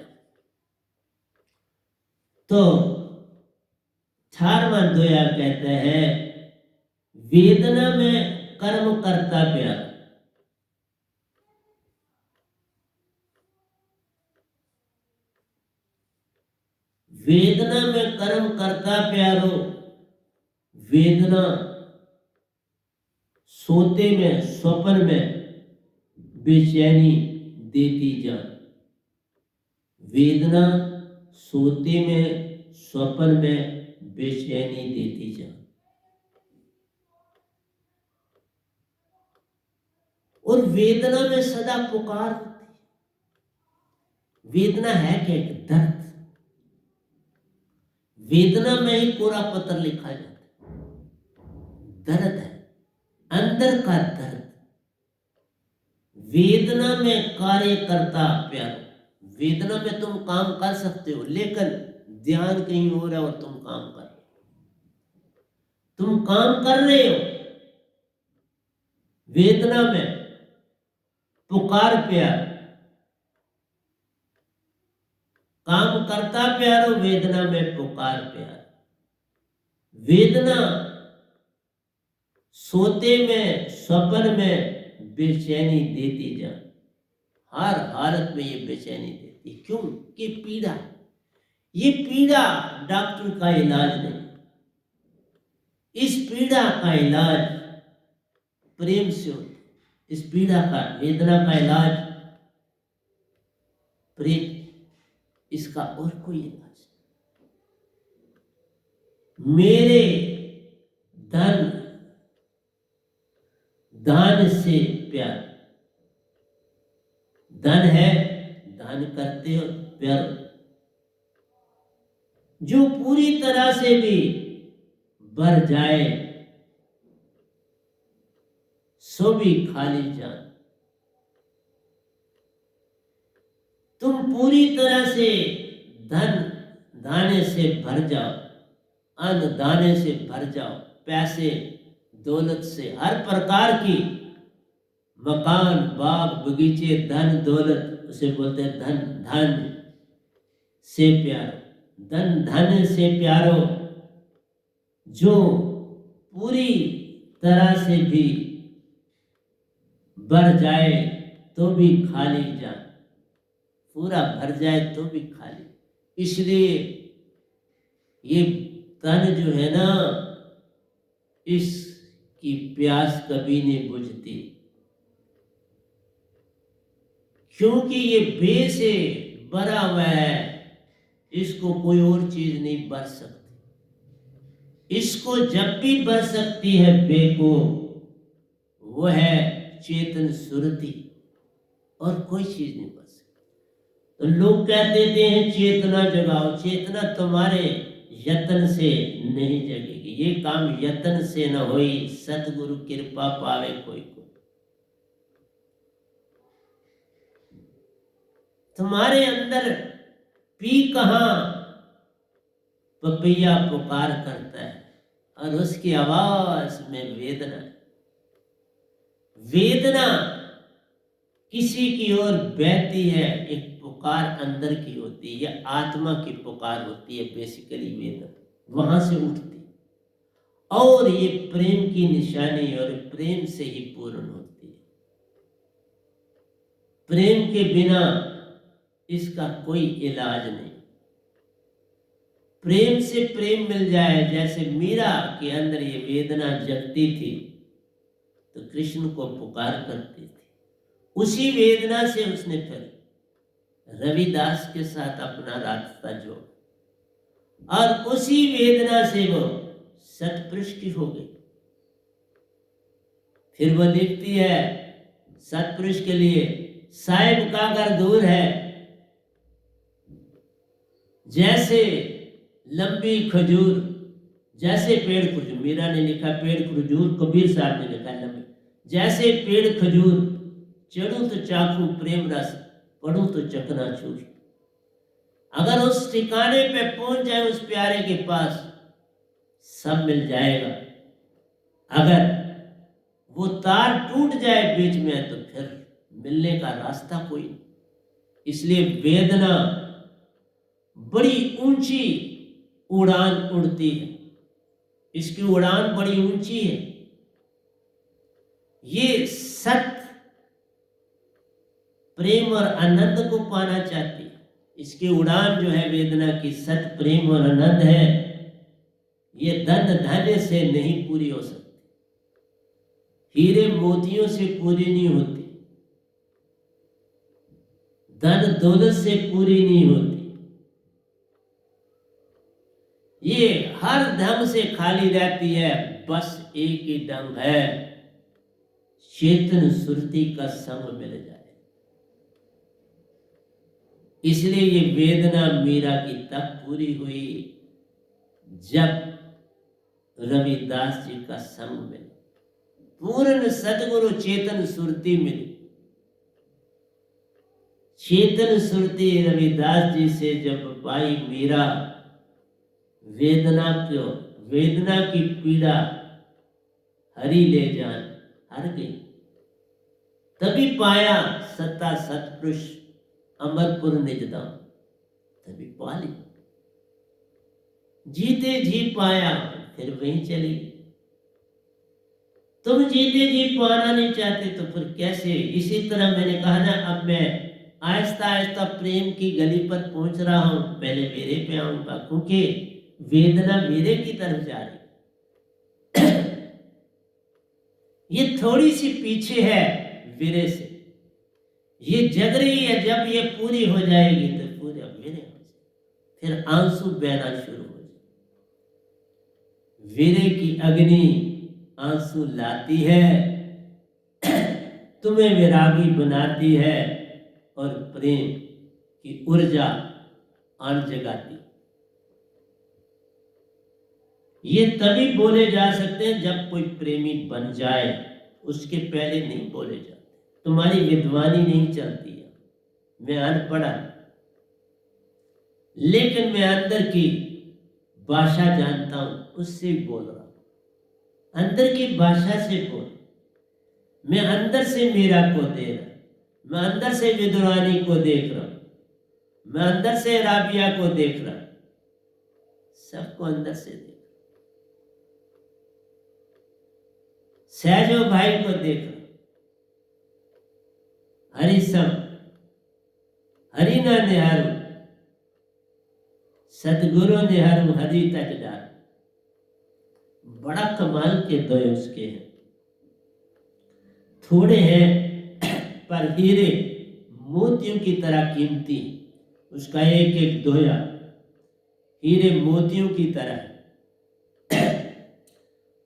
तो 18वां दोया कहते हैं, वेदना में कर्म करता प्यार। वेदना में कर्म करता प्यारो, वेदना सोते में स्वप्न में बेचैनी देती जान। वेदना सोते में स्वप्न में बेचैनी देती जान। और वेदना में सदा पुकार होती है। वेदना है क्या? एक दर्द। वेदना में ही पूरा पत्र लिखा जाता है। दर्द है, अंदर का दर्द। वेदना में कार्य करता प्यारो। वेदना में तुम काम कर सकते हो, लेकिन ध्यान कहीं हो रहा है और तुम काम कर रहे हो। तुम काम कर रहे हो वेदना में, पुकार प्यार। काम करता प्यारो, वेदना में पुकार प्यार। वेदना सोते में स्वप्न में बेचैनी देती जा। हर हालत में ये बेचैनी देती। क्यों? कि पीड़ा। ये पीड़ा डॉक्टर का इलाज नहीं। इस पीड़ा का इलाज प्रेम से होता। इस पीड़ा का, वेदना का इलाज प्रेम। इसका और कोई इलाज। मेरे धन दान से प्यार। धन है, दान करते हो प्यार। जो पूरी तरह से भी भर जाए सो भी खाली जान। तुम पूरी तरह से धन दाने से भर जाओ, अन्न दाने से भर जाओ, पैसे दौलत से, हर प्रकार की, मकान बाग बगीचे धन दौलत, उसे बोलते हैं धन धान्य से प्यारो। धन धन से प्यारो, जो पूरी तरह से भी भर जाए तो भी खाली जान। पूरा भर जाए तो भी खाली। इसलिए ये तन जो है ना, इसकी प्यास कभी नहीं बुझती, क्योंकि ये बे से भरा हुआ है, इसको कोई और चीज नहीं भर सकती। इसको जब भी भर सकती है बे को, वो है चेतन सुरति, और कोई चीज नहीं भर सकती। तो लोग कहते हैं चेतना जगाओ, चेतना तुम्हारे यत्न से नहीं जगेगी, ये काम यत्न से न होई, सतगुरु कृपा पावे कोई को। तुम्हारे अंदर पी कहाँ पपैया पुकार करता है, और उसकी आवाज में वेदना, वेदना किसी की ओर बहती है, एक पुकार अंदर की होती है, यह आत्मा की पुकार होती है बेसिकली वेदना, वहां से उठती, और ये प्रेम की निशानी, और प्रेम से ही पूर्ण होती है। प्रेम के बिना इसका कोई इलाज नहीं। प्रेम से प्रेम मिल जाए, जैसे मीरा के अंदर ये वेदना जगती थी तो कृष्ण को पुकार करती थी, उसी वेदना से उसने फिर रविदास के साथ अपना रास्ता जोड़ा, और उसी वेदना से वो सतपुरुष की हो गई। फिर वो लिखती है सतपुरुष के लिए, साहिब का घर दूर है, जैसे लंबी खजूर, जैसे पेड़ खजूर, मीरा ने लिखा पेड़ खजूर, कबीर साहब ने लिखा लंबी, जैसे पेड़ खजूर, चढ़ूं तो चाकू प्रेम रस, पढ़ूं तो चकनाचूर। अगर उस ठिकाने पे पहुंच जाए, उस प्यारे के पास, सब मिल जाएगा। अगर वो तार टूट जाए बीच में, तो फिर मिलने का रास्ता कोई नहीं। इसलिए वेदना बड़ी ऊंची उड़ान उड़ती है, इसकी उड़ान बड़ी ऊंची है। ये सत्य प्रेम और आनंद को पाना चाहती है, इसकी उड़ान जो है वेदना की, सत्य प्रेम और आनंद है, ये धन धान्य से नहीं पूरी हो सकती, हीरे मोतियों से पूरी नहीं होती, धन दौलत से पूरी नहीं होती, ये हर ढंग से खाली रहती है। बस एक ही ढंग है, चेतन सुरति का संग मिल जाए। इसलिए ये वेदना मीरा की तब पूरी हुई जब रविदास जी का संग मिला, पूर्ण सदगुरु चेतन सुरति मिली। चेतन सुरति रविदास जी से जब पाई मीरा, वेदना की पीड़ा हरि ले जान, हर गई। तभी पाया सत्ता सतपुरुष अमरपुर निजधाम, तभी पा ली। जीते जी पाया, फिर वहीं चली। तुम जीते जी पाना नहीं चाहते तो फिर कैसे? इसी तरह मैंने कहा ना, अब मैं आहिस्ता आहिस्ता प्रेम की गली पर पहुंच रहा हूं, पहले मेरे पे आऊंगा, क्योंकि वेदना मेरे की तरफ जा रही। ये थोड़ी सी पीछे है वीरे से, ये जग रही है, जब ये पूरी हो जाएगी तो पूरे वीरे हो जाए, फिर आंसू बहना शुरू हो जाए। वीरे की अग्नि आंसू लाती है, तुम्हें विरागी बनाती है, और प्रेम की ऊर्जा आन जगाती। ये तभी बोले जा सकते हैं जब कोई प्रेमी बन जाए, उसके पहले नहीं बोले जाते। तुम्हारी विद्वानी नहीं चलती है, मैं अनपढ़ा, लेकिन मैं अंदर की भाषा जानता हूं, उससे बोल रहा हूं, अंदर की भाषा से बोल। मैं अंदर से मीरा को दे रहा, मैं अंदर से विद्वानी को देख रहा हूं, मैं अंदर से राबिया को देख रहा, सबको अंदर से देख, सहजो भाई को देख रहा, हरिसम हरिना निहारू, सदगुरु निहारू, हरि तज डारू। बड़ा कमाल के दोए उसके हैं, थोड़े हैं पर हीरे मोतियों की तरह कीमती। उसका एक एक दोया हीरे मोतियों की तरह।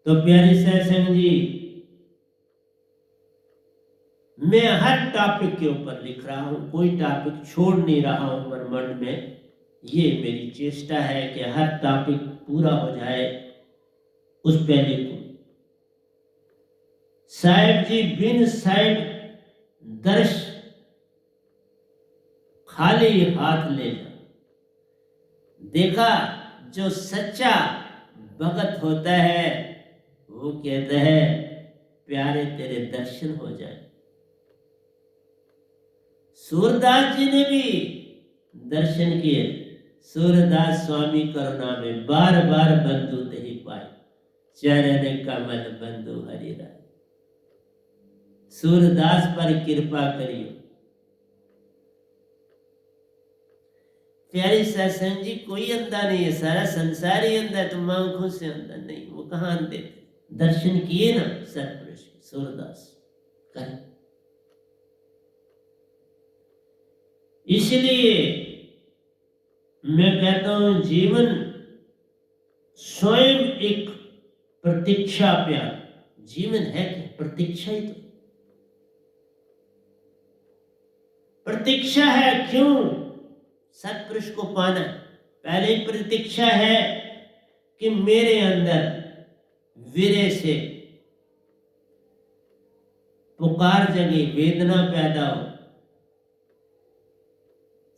तो प्यारे सत्संग जी, मैं हर टॉपिक के ऊपर लिख रहा हूं, कोई टॉपिक छोड़ नहीं रहा हूं मन में। ये मेरी चेष्टा है कि हर टॉपिक पूरा हो जाए, उस पे लिखूं। साहिब जी, बिन साहिब दर्श खाली हाथ ले जा। देखा, जो सच्चा भगत होता है वो कहता है प्यारे तेरे दर्शन हो जाए। सूरदास जी ने भी दर्शन किए। सूरदास स्वामी करुणा में बार बार बंधु नहीं पाए, चरण कमल बंधु हरि राय। सूरदास पर कृपा करियो। प्यारे सत्संग जी, कोई अंधा नहीं है, सारा संसार ही अंधा है, तुम आंखों से अंधा नहीं। वो कहां अंधे थे? दर्शन किए ना सतपुरुष सूरदास कर। इसलिए मैं कहता हूं जीवन स्वयं एक प्रतीक्षा प्यार। जीवन है क्या? प्रतीक्षा ही तो प्रतीक्षा है। क्यों? सत्पुरुष को पाना। पहले प्रतीक्षा है कि मेरे अंदर वीर्य से पुकार जगे, वेदना पैदा हो,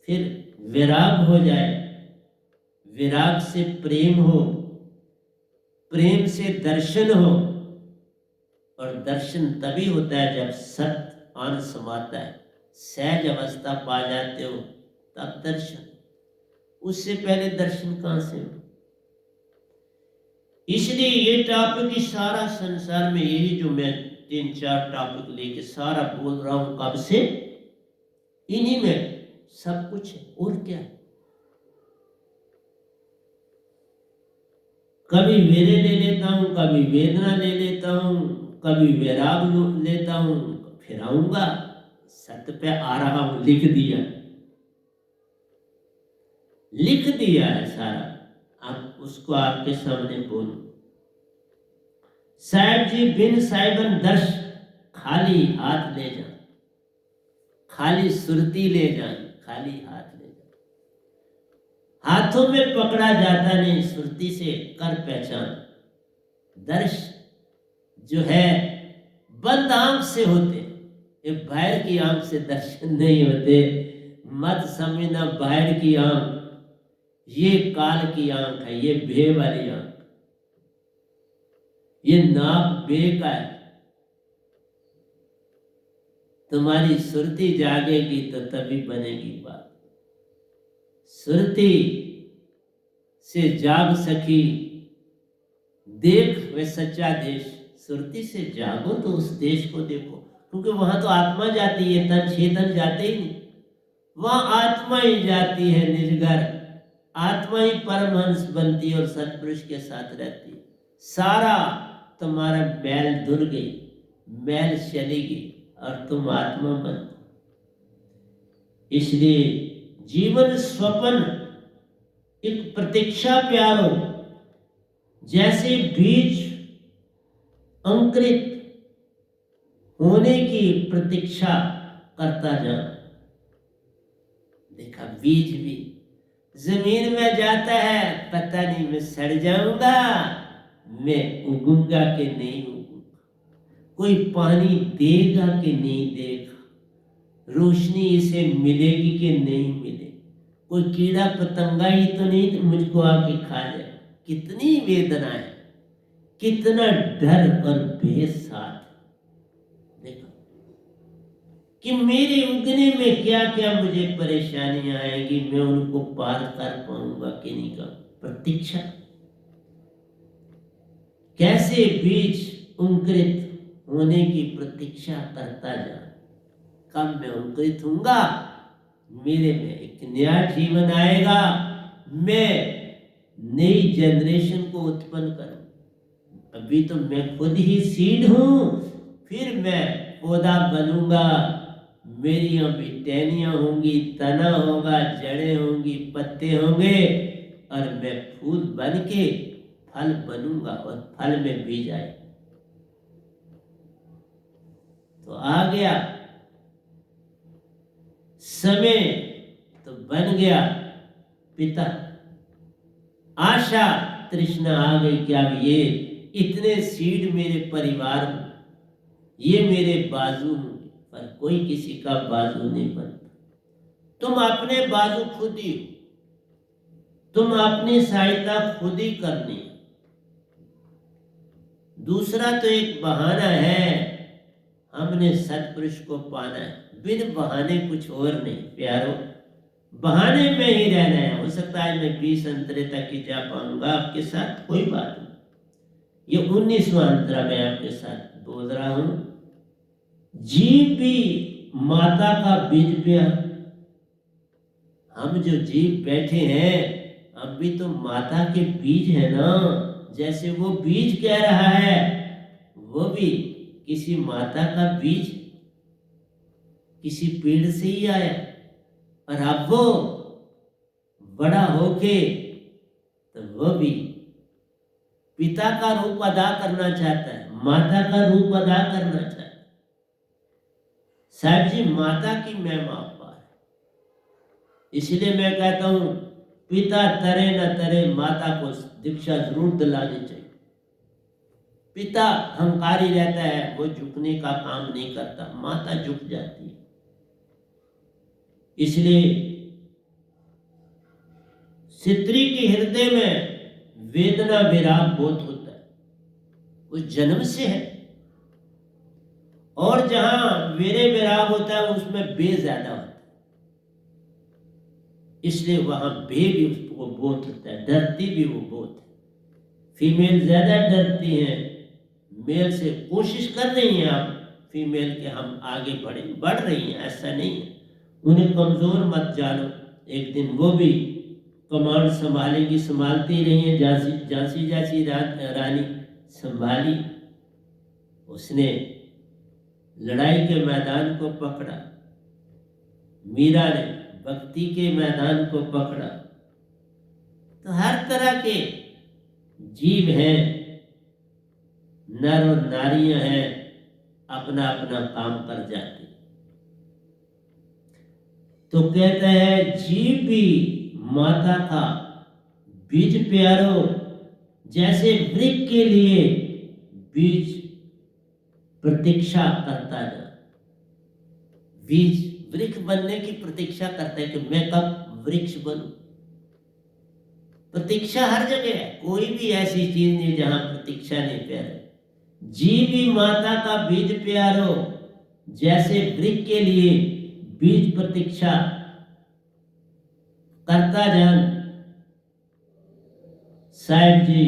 फिर विराग हो जाए, विराग से प्रेम हो, प्रेम से दर्शन हो, और दर्शन तभी होता है जब सत आन समाता है, सहज अवस्था पा जाते हो तब दर्शन। उससे पहले दर्शन कहां से हो? इसलिए ये टॉपिक सारा संसार में, यही जो मैं 3-4 टॉपिक लेके सारा बोल रहा हूं कब से, इन्हीं में सब कुछ है। और क्या है? कभी वीर्य ले लेता हूं, कभी वेदना ले लेता हूं, कभी वैराग लेता हूं, फिर आऊंगा सत्य पे आ रहा हूं। लिख दिया है सारा, अब उसको आपके सामने बोलूं। साहिब जी, बिन साहिबन दर्श खाली हाथ ले जा। खाली सुरती ले जा, खाली हाथ ले जा। हाथों में पकड़ा जाता नहीं, सुरती से कर पहचान। दर्श जो है बंद आंख से होते, ये बाहर की आंख से दर्शन नहीं होते। मत समझना बाहर की आंख, ये काल की आंख है, ये भे वाली आंख, ये नाक बे का है। तुम्हारी सुरती जागेगी तो तभी बनेगी बात। सुरती से जाग सकी, देख वे सच्चा देश। सुरती से जागो तो उस देश को देखो, क्योंकि वहां तो आत्मा जाती है, तन चेतन जाते ही नहीं। वहां आत्मा ही जाती है निज घर, आत्मा ही परमहंस बनती है और सत्पुरुष के साथ रहती है। सारा तुम्हारा मैल धुल गई, मैल चली गई और तुम आत्मा बन। इसलिए जीवन स्वप्न एक प्रतीक्षा प्यारो, जैसे बीज अंकुरित होने की प्रतीक्षा करता जा। देखा, बीज भी जमीन में जाता है, पता नहीं मैं सड़ जाऊंगा, मैं उगूंगा कि नहीं उगूंगा, कोई पानी देगा कि नहीं देगा, रोशनी इसे मिलेगी कि नहीं मिलेगी, कोई कीड़ा पतंगा ही तो नहीं मुझको आके खा जाए। कितनी वेदना है, कितना डर और बेसाथ। देखो कि मेरे उगने में क्या क्या मुझे परेशानियां आएंगी, मैं उनको पार कर पाऊंगा कि नहीं कर। प्रतीक्षा, कैसे बीज अंकुरित होने की प्रतीक्षा करता जा। कब मैं अंकुरित होऊंगा, मेरे में एक नया जीवन आएगा, मैं नई जनरेशन को उत्पन्न करूं। अभी तो मैं खुद ही सीड हूं, फिर मैं पौधा बनूंगा। मेरी अभी टहनियां होंगी, तना होगा, जड़ें होंगी, पत्ते होंगे, और मैं फूल बन के फल बनूंगा और फल में बीज आए। तो आ गया समय, तो बन गया पिता। आशा तृष्णा आ गई कि अब ये इतने सीड मेरे परिवार में, ये मेरे बाजू होंगे, पर कोई किसी का बाजू नहीं बनता। तुम अपने बाजू खुद ही हो, तुम अपनी सहायता खुद ही करनी। दूसरा तो एक बहाना है, हमने सत्पुरुष को पाना है, बिन बहाने कुछ और नहीं प्यारो, बहाने में ही रहना है। हो सकता है मैं 20 अंतरे तक ही जा पाऊंगा आपके साथ, कोई बात नहीं। ये 19वां अंतरा मैं आपके साथ बोल रहा हूं। जीव भी माता का बीज प्यार। हम जो जीव बैठे हैं, हम भी तो माता के बीज है ना। जैसे वो बीज कह रहा है, वो भी किसी माता का बीज, किसी पेड़ से ही आया, और अब वो बड़ा होके तो वो भी पिता का रूप अदा करना चाहता है, माता का रूप अदा करना चाहता है। साहब जी, माता की महिमा अपार है। इसलिए मैं कहता हूं, पिता तरे न तरे, माता को दीक्षा जरूर दिलानी चाहिए। पिता हंकारी रहता है, वो झुकने का काम नहीं करता, माता झुक जाती है। इसलिए स्त्री के हृदय में वेदना विराग बहुत होता है, वो जन्म से है। और जहां वीरे विराग होता है, उसमें बे ज्यादा होता है, इसलिए वहां बे भी उसको बहुत होता है, डरती भी वो बहुत है। फीमेल ज्यादा डरती है मेल से। कोशिश कर रही हैं आप फीमेल के हम आगे बढ़ रही हैं, ऐसा नहीं है। उन्हें कमजोर मत जानो, एक दिन वो भी कमांड संभालेंगी, संभालती रही है। झांसी जैसी रानी संभाली, उसने लड़ाई के मैदान को पकड़ा, मीरा ने भक्ति के मैदान को पकड़ा। तो हर तरह के जीव हैं, नर और नारियां हैं, अपना अपना काम कर जाते। तो कहता है, जीव भी माता का बीज प्यारो, जैसे वृक्ष के लिए बीज प्रतीक्षा करता जा। बीज वृक्ष बनने की प्रतीक्षा करता है कि मैं कब वृक्ष बनूं। प्रतीक्षा हर जगह है, कोई भी ऐसी चीज नहीं जहां प्रतीक्षा नहीं प्यारे। जीव भी माता का बीज प्यारो, जैसे वृक्ष के लिए बीज प्रतीक्षा करता जान। साहिब जी,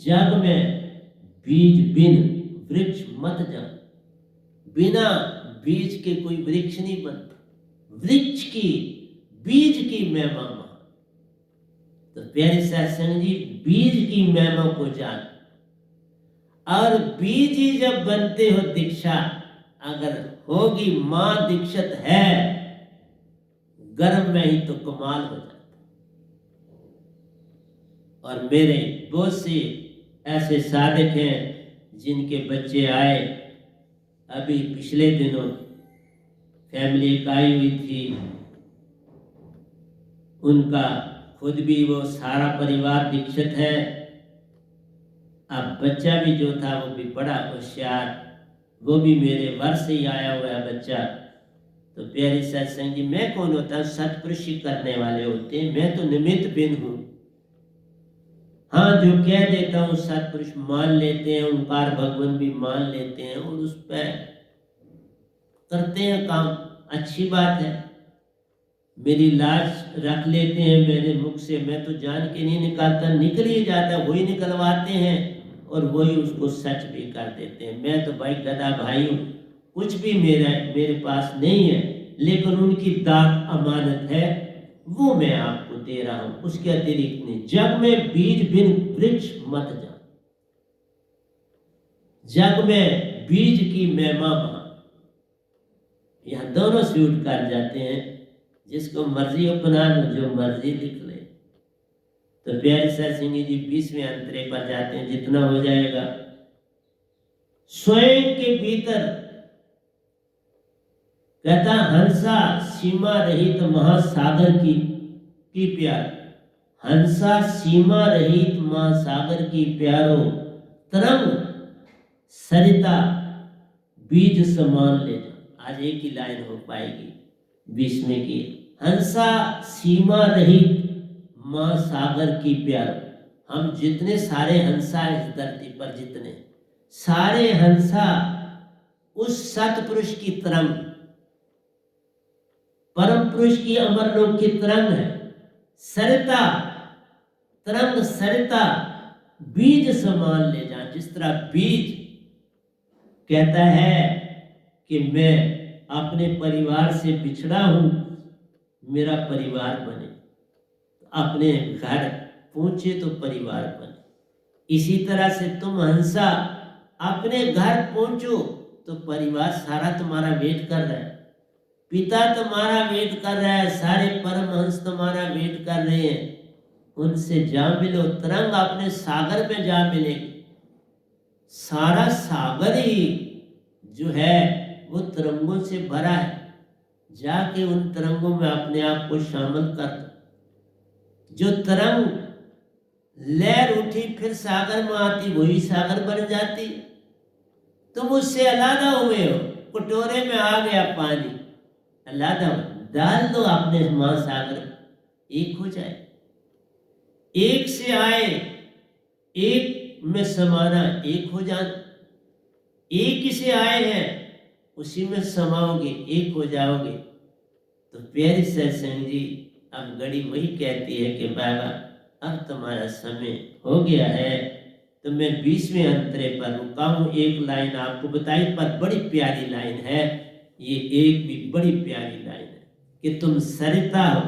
जग में बीज बिन वृक्ष मत जान। बिना बीज के कोई वृक्ष नहीं बनता। वृक्ष की बीज की महिमा महान। तो प्यारे सत्संग जी, बीज की महिमा को जान, और बीज ही जब बनते हो दीक्षा, अगर होगी मां दीक्षित है गर्भ में ही, तो कमाल हो जाता। और मेरे बहुत से ऐसे साधक हैं जिनके बच्चे आए, अभी पिछले दिनों फैमिली एक आई हुई थी, उनका खुद भी वो सारा परिवार दीक्षित है। अब बच्चा भी जो था वो भी बड़ा होशियार, वो भी मेरे वर्ष से ही आया हुआ है बच्चा। तो प्यारे सत्संग जी, मैं कौन होता हूँ? सत्पुरुष ही करने वाले होते हैं, मैं तो निमित्त बिन हूँ। हाँ, जो कह देता हूँ सत्पुरुष मान लेते हैं, ओंकार भगवान भी मान लेते हैं और उस पर करते हैं काम, अच्छी बात है। मेरी लाज रख लेते हैं मेरे मुख से, मैं तो जान के नहीं निकालता, निकल ही जाता, वही निकलवाते हैं और वही उसको सच भी कर देते हैं। मैं तो भाई गधा भाई हूँ, कुछ भी मेरे पास नहीं है, लेकिन उनकी दात अमानत है, वो मैं आपको दे रहा हूँ, उसके अतिरिक्त नहीं। जग में बीज बिन वृक्ष मत जा। जग में बीज की महिमा महान। यहाँ दोनों सूट कर जाते हैं, जिसको मर्जी अपना लो, जो मर्जी लिख ले। तो प्यारे सर सिंह जी 20वें अंतरे पर जाते हैं, जितना हो जाएगा। स्वयं के भीतर कहता हंसा सीमा रहित महासागर की प्यार। हंसा सीमा रहित महासागर की प्यारो, तरंग सरिता बीज समान ले जा। आज एक ही लाइन हो पाएगी 20वें की। हंसा सीमा रहित महासागर की प्यारो। हम जितने सारे हंसा है इस धरती पर, जितने सारे हंसा उस सतपुरुष की तरंग, परम पुरुष की अमर लोक की तरंग है। सरिता, तरंग सरिता बीज समान ले जा। जिस तरह बीज कहता है कि मैं अपने परिवार से बिछड़ा हूं, मेरा परिवार बने, अपने घर पहुंचे तो परिवार बने। इसी तरह से तुम हंसा अपने घर पहुंचो तो परिवार सारा तुम्हारा वेट कर रहा है, पिता तुम्हारा वेट कर रहा है, सारे परमहंस तुम्हारा वेट कर रहे हैं। उनसे जा मिलो, तरंग अपने सागर में जा मिलेगी। सारा सागर ही जो है वो तरंगों से भरा है। जाके उन तरंगों में अपने आप को शामिल कर दो। जो तरंग लहर उठी फिर सागर में आती, वही सागर बन जाती। तुम उससे अलग हुए हो, कटोरे में आ गया पानी, अलग डाल दो अपने महासागर, एक हो जाए। एक से आए, एक में समाना, एक हो जाना। एक से आए हैं, उसी में समाओगे, एक हो जाओगे। तो प्यारी सत्संग जी अब घड़ी वही कहती है कि बाबा अब तुम्हारा समय हो गया है। तो मैं 20वें अंतरे पर रुका हूँ। एक लाइन आपको बताई, पर बड़ी प्यारी लाइन है ये, एक भी बड़ी प्यारी लाइन है कि तुम सरिता हो।